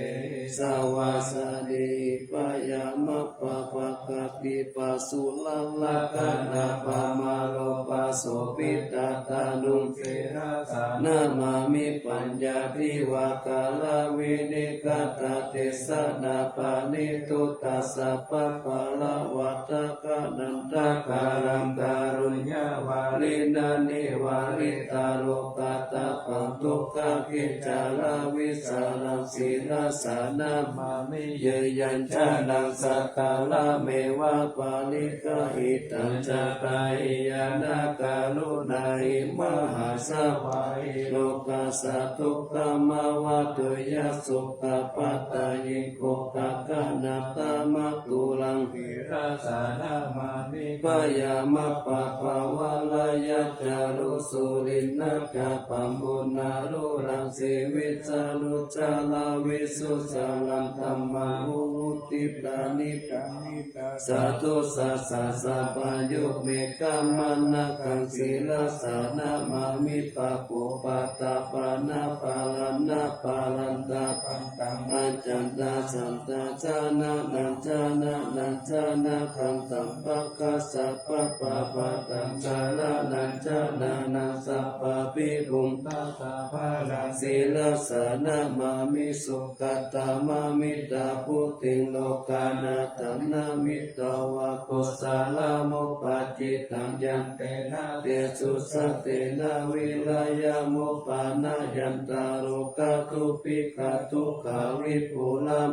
สาวาสดิปยามะปะปะกะปิปัสสุลังละกันาปะมาโลปัสโสปิตาตานุเสระสานามา มิปัญญาทิวากาลวินิกาตเตสนาปานิตุตัสสะปะปะละวัตกะนันตกาลังการุญญาวาลินานิวาริตาโลกาตาปันตุกะกิจาลาวิสาลังสีลาสานามามิเยยัญชานังสักกาลาเมวะปาลิกะหิตัญจตายยานาการุณาหิมหาสวายโลกาสัตตุกามาวะตุยะสุขปัตตายิโกกะกะนาตามะตุลังหิราสานามานิปยามะปะภาวะลายะจารุสุรินักะปัมปุนารุรังสิวิจารุจาลาวิสุสาลังธัมมังมุติปรานิปรานิตาสาธุสัสสะสัพพะยุเมกัมมันะ กังศีลสานามามิปะปุปะตาปานาปาลันนาปาลันตาปันตังอาจันตาสันตาจานานันจานานันจานาคันตัมปะกัสสะปะปะปะตังจานานันจานานันสัพพะปิปุงตาตาภาลังศีลสานามามิสุขัตตามามิตาพุติงโลกานาตันนามิตวะกุสาลามุปาจิตังยันเตนะเตสุสัตเตนะวิลายามุปานายันตาโรกาตุปิกาตุกาวิปุลัม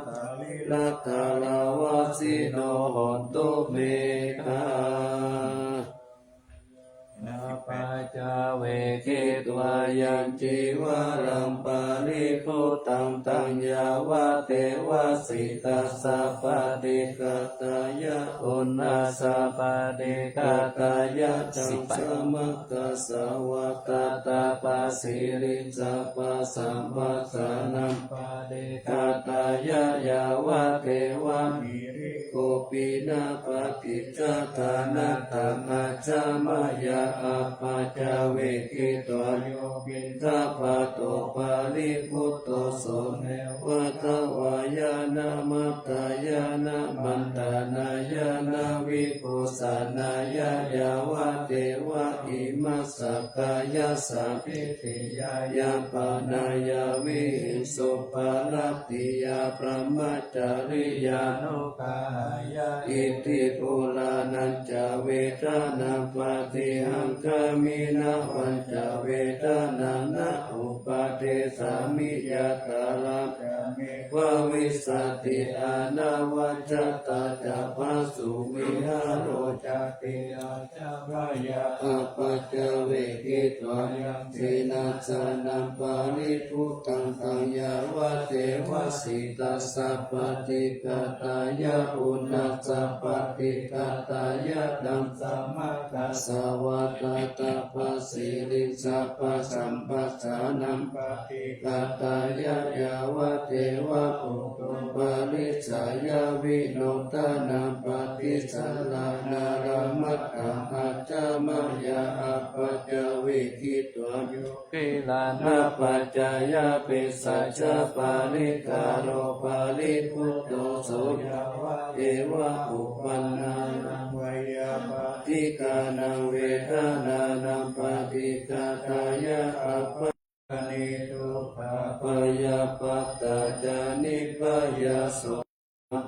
ลัตตาลาวาสิโนหนตุเมฆานาปัจจเวกิตวายัญจีวารัมปาริภูตังตัญญาวะเทวสิตัสสะปะติกาตายะอุณาสะปะติกาตายะจังสมัคคะสาวกตาปัสสิริสัพพะสัมปัสสานังปะติกาตายะยาวะเทวะมิริโกปินาปฏิจจทานาตังอาจามายาอาปัจจเวกิตวโยปินทาปะโตปาริพุตโตโสเนวัตวายานามัตตายานามันตานายานาวิปุสานายายาวะเทวะอิมัสสะกายาสัพพิติยายาปานายาวิหิงสุปาลติยาพระมัจจริยานุกายาอิติปุลานัญจเวทนาปฏิหังคามินาวันจเวทนานะอุปาเทสามิยาตาลังวะวิสัตติอานาวัจจตาจัปะสุวิหารโรจติอาจามายาอปัจจเวกิตวายังสีนาสานังปาริภูตังตังยาวะเทวสิตัสสะปฏิกาตายะอุณาสะปฏิกาตายะดังสัมมากัสสวะตาตาปัสสิริสัพพะสัมปัสสานังปฏิกาตายะยาวะเทวะปุตโตปาริสายาวิโนตานังปฏิสัลลานารมัตตังอาจามายาอปัจจเวกิตวโยกิลานาปัจจายาปิสัจจปาริกาโรปาริพุตโตโสยาวะเอวะอุปันนานังวายาปฏิกานังเวทนานังปฏิกาตายะอปัจนิทุปะปยาปัตตาจานิปยาโส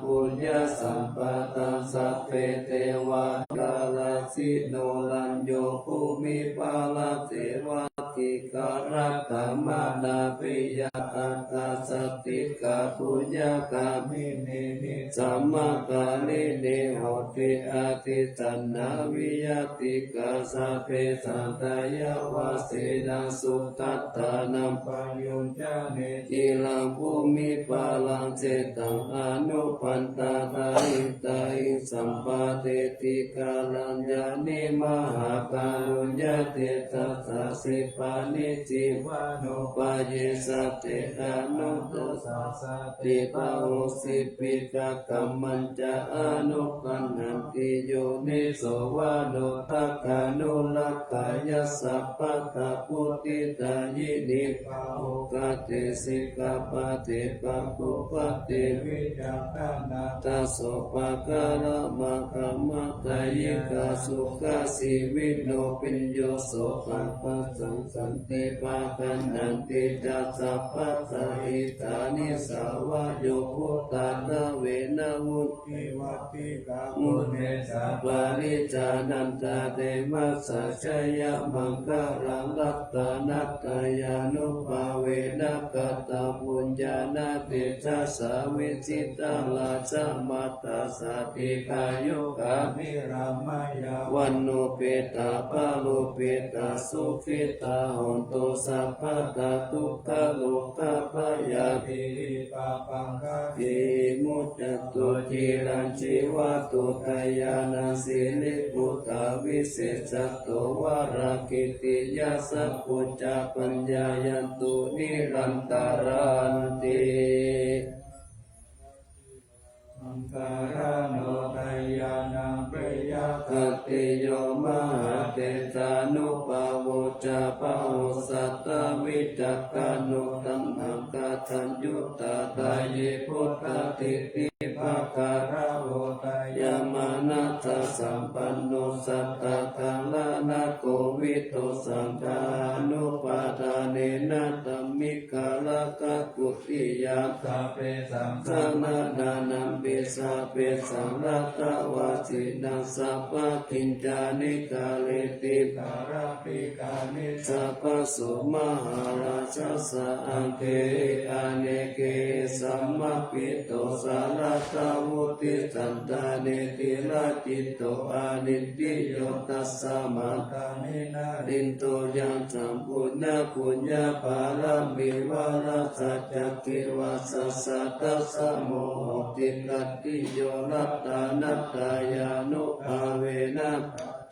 ปุญญาสัมปตังสัพเพเทวากาลสิโนลัญโยภูมิปาลเทวาติการะธรรมานาปิยาอังคาสติกาปุญญากามิเนนิสัมมากาลิเนโหติอาทิจันนาวิยติกาสัพเพสันตายาวาเสนาสุตัตตานัมปะยุญจาเนจิลังภูมิปาลังเจตังอนุปันตาตาอิตาอิสัมปะเตติกาลัญญานิมหาการุญญาเตตัสสะสิปานิจิวานุปาเยสัตเตอนุตสัสสติปะโอสิปิกะกัมมัญจะอนุปันนันติโยนิโสวานุทักขานุลักขายสัพพะตาพุทธิตายินิปะโอกาเตสิกาปะเตปะปุปะเตวิจักขานาตาโสปะกะละมะกะมะตายิกาสุขะสิวิโนปิญโยโสปัปปะสังสันติ ติปะกันนันติจัสสะปัสสะหิตานิสาวะโยพุทธานาเวนะวุติวัติกามุเนสัพปะริจานันตาเตมัสสะชยมังคารังรัตตานัตตายานุภาเวนะกัตตปุญญานาเตจัสสะวิจิตังลาชมัตตาสติกายุกามิรามายาวันโนเปตาปะโลเปตาสุขิตาหนตุสัพพะตาทุกขโลกาปยาภิปะปังกะทิมุตตตุจิรัญชีวะตุกายานาสิลิปุตตาวิเศษโตวารากิติยาสัพพุจจปัญญายันตุนิรันตารันติอังคารโนทายานังเปยคติโยมหาเตจานุปาโวจาปะโหสัตตวิจักขานุตัมหังกาทัญยุตตาตาเยพุทธติติภาการะโหตายามานัสสะสัมปันโนสัตตะคังลานะโกวิโตสังฆานุปาทานเนนะตัมมิกาลกะกุติยาสะเปสังฆนานานัมเปสะเปสังรัตตวาสินัสสะปะกิญจานิกาเลติภาราปิกานิสัพพะโสมหาราชสะอังเทอาเนเกสัมมปิโตสารัตวุติสันตาเนติราจิตโตอานินติโยตัสสะมาตานินาดินโตยังสัมปุญญาปุญญาภารามิวาราสัจจกิวัสสะตัสสะโมติกัตติโยรัตตานัตตายานุภาเวนะ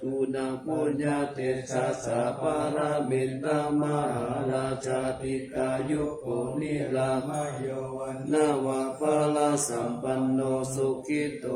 ทูนังปุญญาเตชะสะปารามิตามหาราชาติกายุโกนิรามโยวันนาวะปะลาสัมปันโนสุขิโต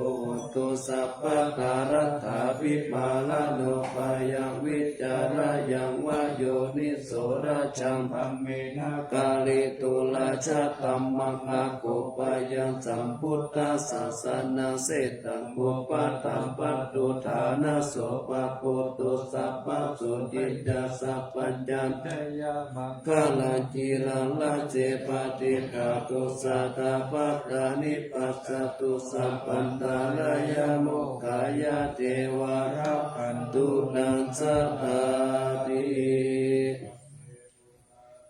โตสัพพะตารัตถาภิปาลโนปายังวิจารายังวโยนิโสราชังพัมเมนะกาลิตุลาชะตัมมังอาโกปายังสัมพุทธศาสนาเสตังปุปปะตัมปัตตุฐานะโสปะโพตุสัพพะสุจิตาสัพพัญญันทยามังคลาจิรังลาเจปฏิกาตุสัตตะปัตตานิปัสสตุสัพพันตาลายโมกขายาเทวาราคันตุนังสะอาติ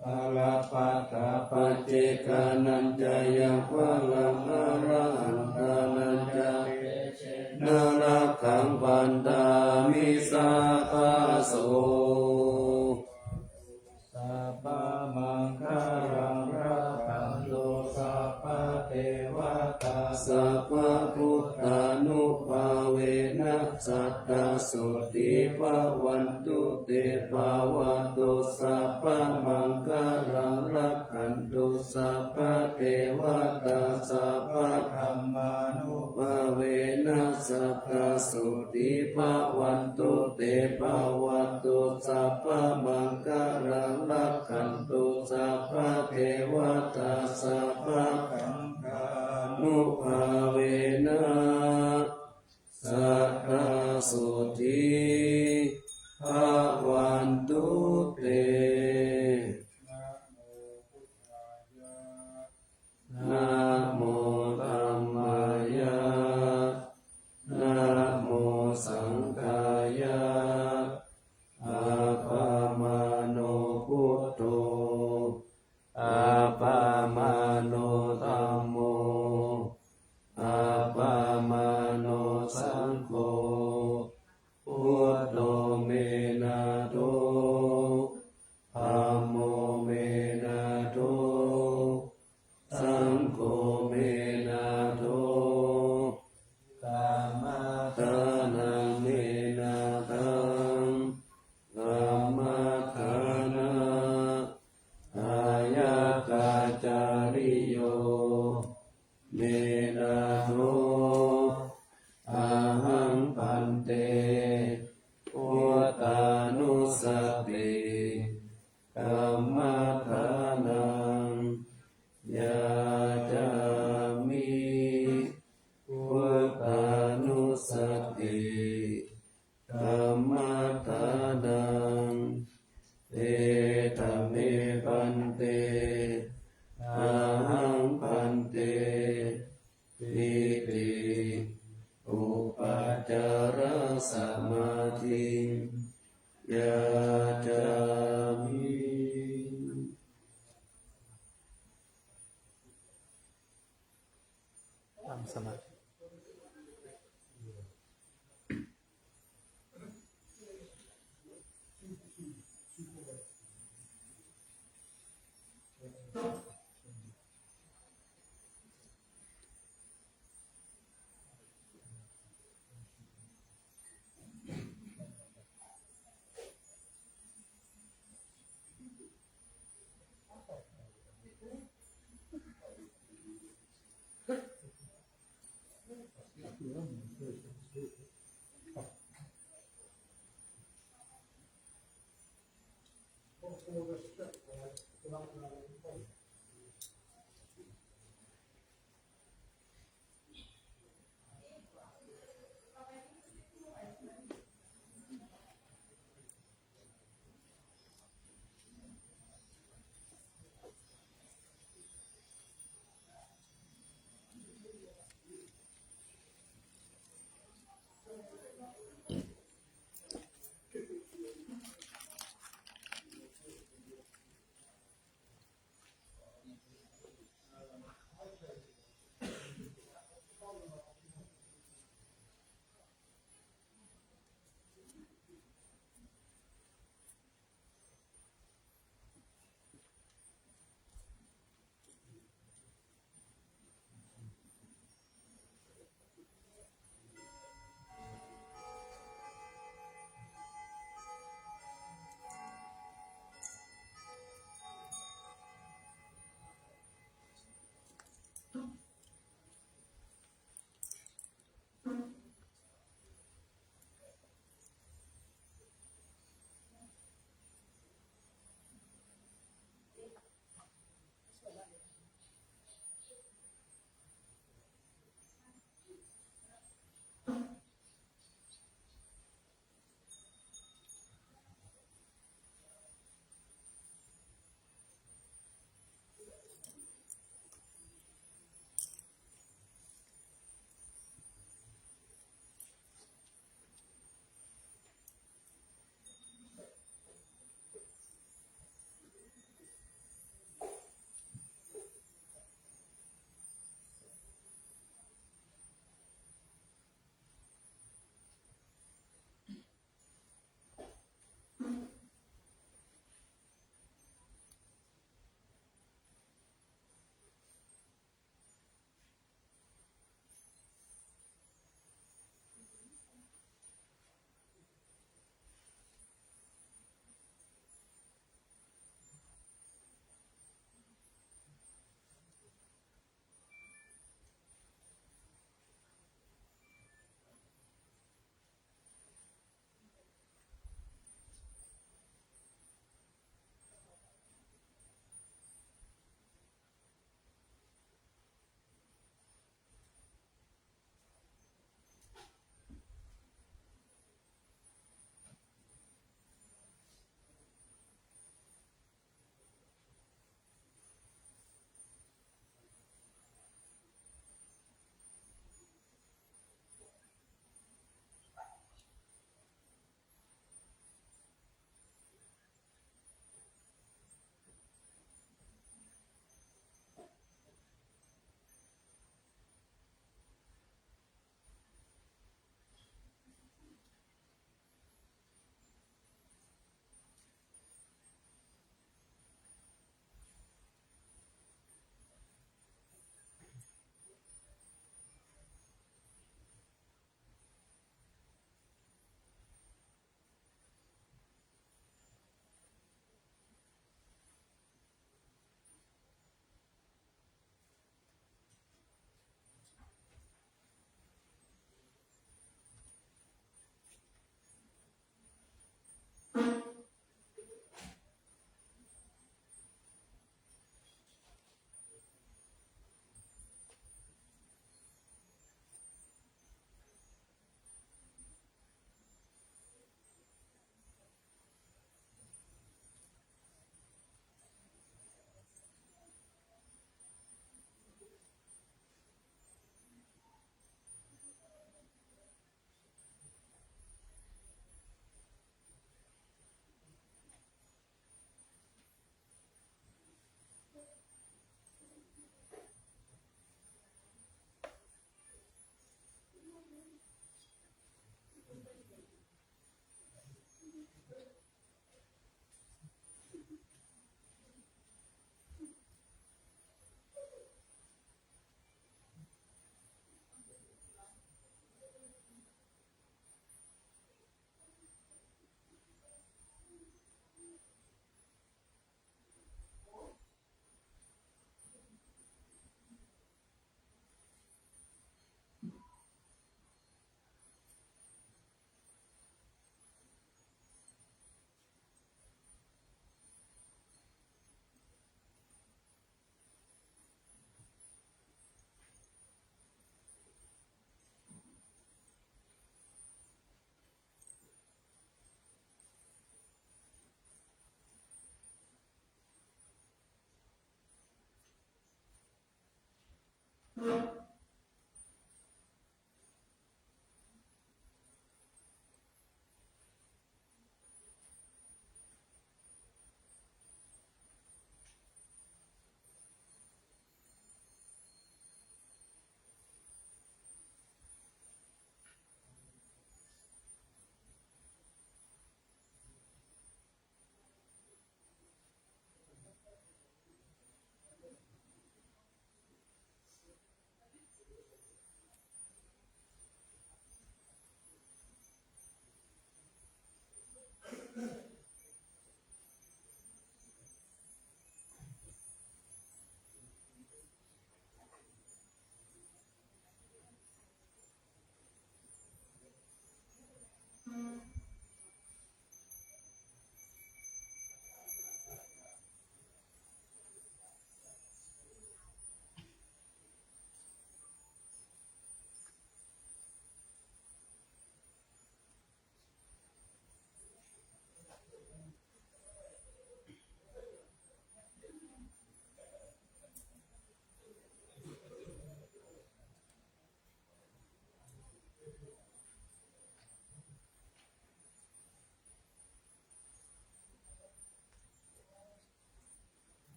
ภาลปัตตาปัจเจกานันจายังภาลังอาระหันตานันจานาราคังปันดามิสาภาโสสัพพะมังคารังรักขันโตสัพพะเทวตาสัพพะพุทธานุภาเวนะสัตตสุติภาวันตุเตภาวะโตสัพพะมังคารังรักขันโตสัพพะเทวตาสัพพะธัมมานุภาเวนะสัตตสุติภาวันตุเตภาวะโตสัพพะมังคารังรักขันโตสัพพะเทวตาสัพพะขันธานุภาเวนะสัตตสุติภาวันตุเตนะโมธัมมายะนะโมสังฆายะอาปามาโนพุทโธอาปามาโนธัมโมอาปามาโนสังโฆพุทโธเมนะโตธัมโมเมนะโตสังโฆเมนะโตธัมมะทานังเมนะทังธัมมะทานะอายะกาจาริโยเมนะโตอาหังปันเตพุทธานุสติธัมมะทานังยาจามิพุทธานุสติธัมมะทานังเต ธรรมเมพันเตอาหังพันเตอิติอุปัจจารสมาธิยาจามิ ตั้งสมาธิ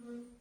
อ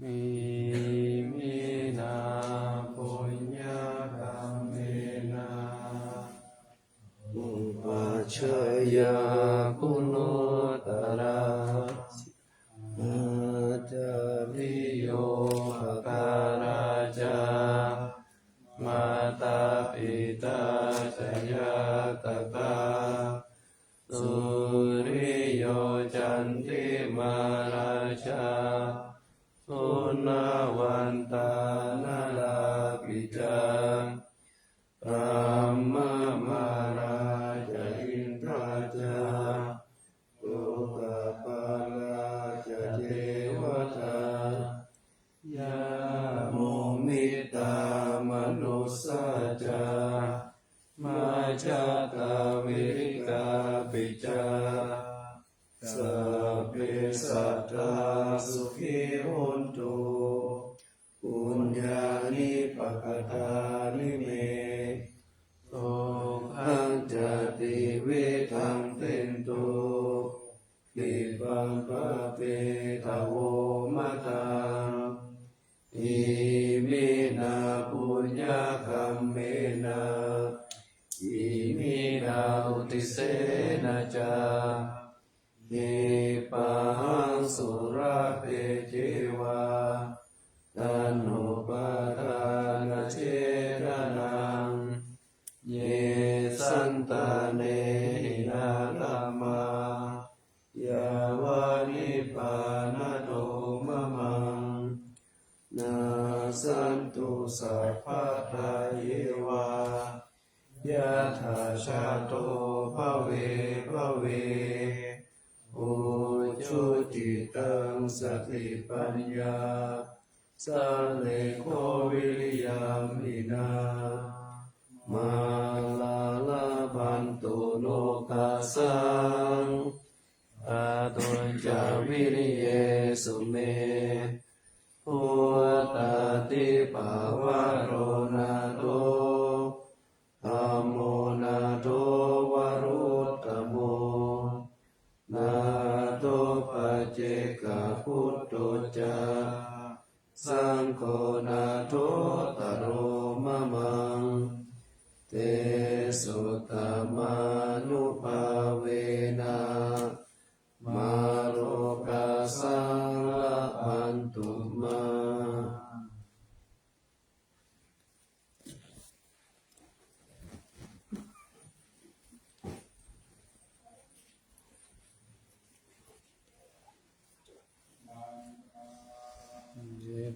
มิมินาปุญญกรรมเมนะอุปัชฌายาคุณโนตระอาจาริโยภการาจามาตาปิตาชยาตกาสุริโยจันติมาราชาสุนวันตานาลาปิจาพระมมาราชอินทราชาโลกปาราชเทวตายาโมมิตามนุสสาจามาจาตาวิริกาปิจาสัพเพสัตตาสุขิโหนตุปุญญานิปักตานิเมโตขังจติเวทังเตนตุปิปังปะเปทะโวมะตังอิมินาปุญญาคัมเมนะอิมินาอุติเสนะจาเยปังสุราเปเจวาตันโนปาทานเจรนังเยสันตาเนนาลามายาวานิปานโตมะมังนาสันตุสัพพะทาเยวายะถาชาโตภเวภเวอุจุติตังสติปัญญาสัลเลโควิริยามินามาลาลาภันตุโลกัสสังอาตุญจาวิริเยสุเมพุทธาติภาวะโรนาโตธัมโมนาโตวรุตตโมนาโตปัจเจกพุทโธจาสังโฆนาโตตโรมะมังเตสุตมานุภาเวนะมาโรกัสสังละพันตุมา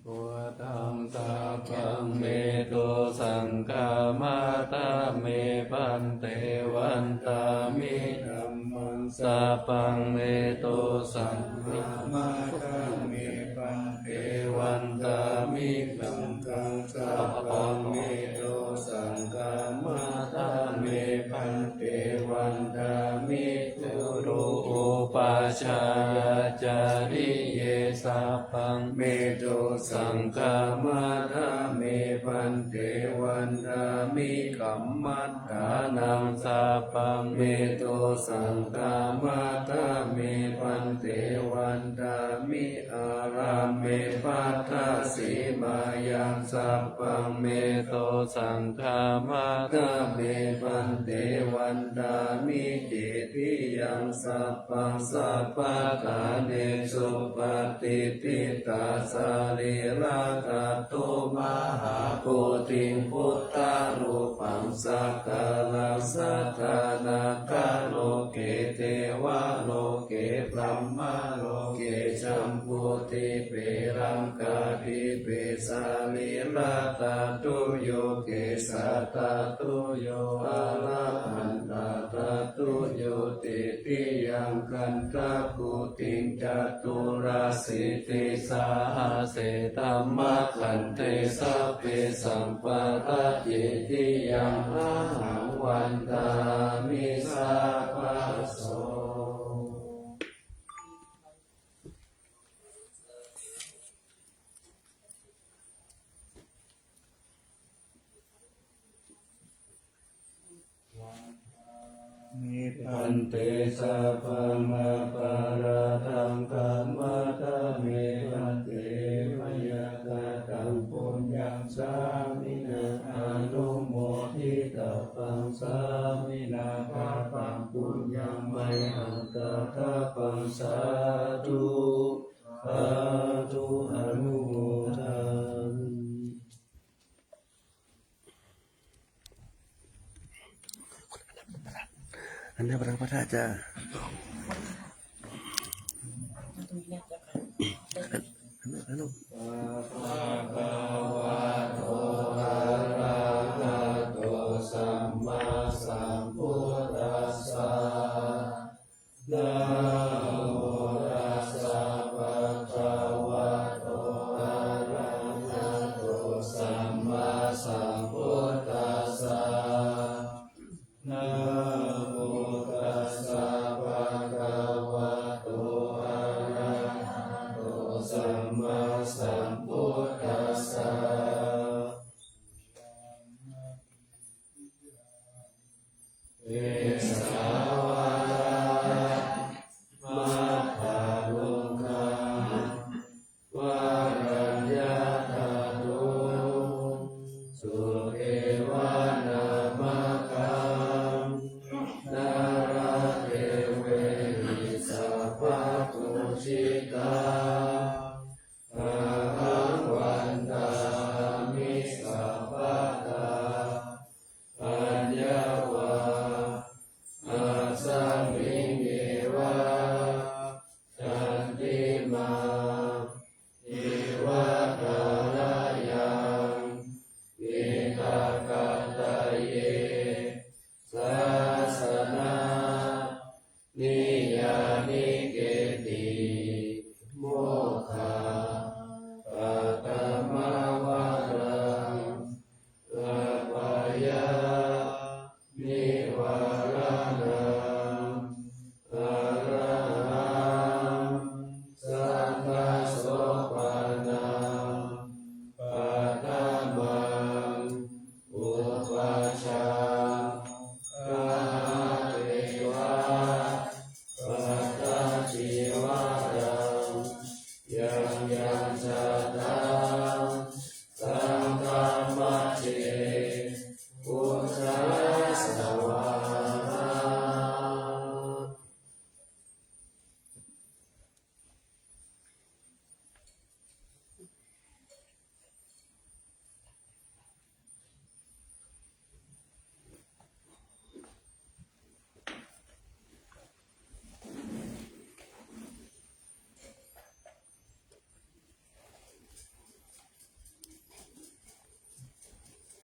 ปุถังสัพพังเมโตสังฆามาตาเมปันเตวันตามิธัมมังสัพพังเมโตสังฆามาตาเมปันเตวันตามิธัมมังสัพพังเมโตสังฆามาตาเมปันเตวันตามิตุรุอุปัชฌายาจาริเยสัพพังเมโตสังฆามาทาเมปันเตวันตามิกัมมัฏฐานังสัพพังเมโตสังฆามาทาเมปันเตวันตามิอาราเมปัฏฐาสีมายังสัพพังเมโตสังฆามาทาเมปันเตวันตามิเจติยังสัพพังสัพพะทาเนสุปฏิทิตาสาลิราตตุมหาโพธิพุทธารูปังสักกะลังสัทธานาคาโลเกเทวะโลเกพรหมโลเกจัมพุติเปรังกาภิเปสาลิราตตุโยเกสัตตุโยอะระหันตาตุโยติติยังกันตะกุติงจตุราสิติสาหาเสตัมมะขันเตสัพเพสัมปะทะเยติยังอาหังวันตามิสัพพะโส นิพ อันเตสัพพะมะปาราทังกัมมะทะเมพันเตม สามินาคาตังปุญญังไมหังกาทาปังสาธุสาธุอนุโมทามิ อันนี้พระพุทธเจ้าอันนู้น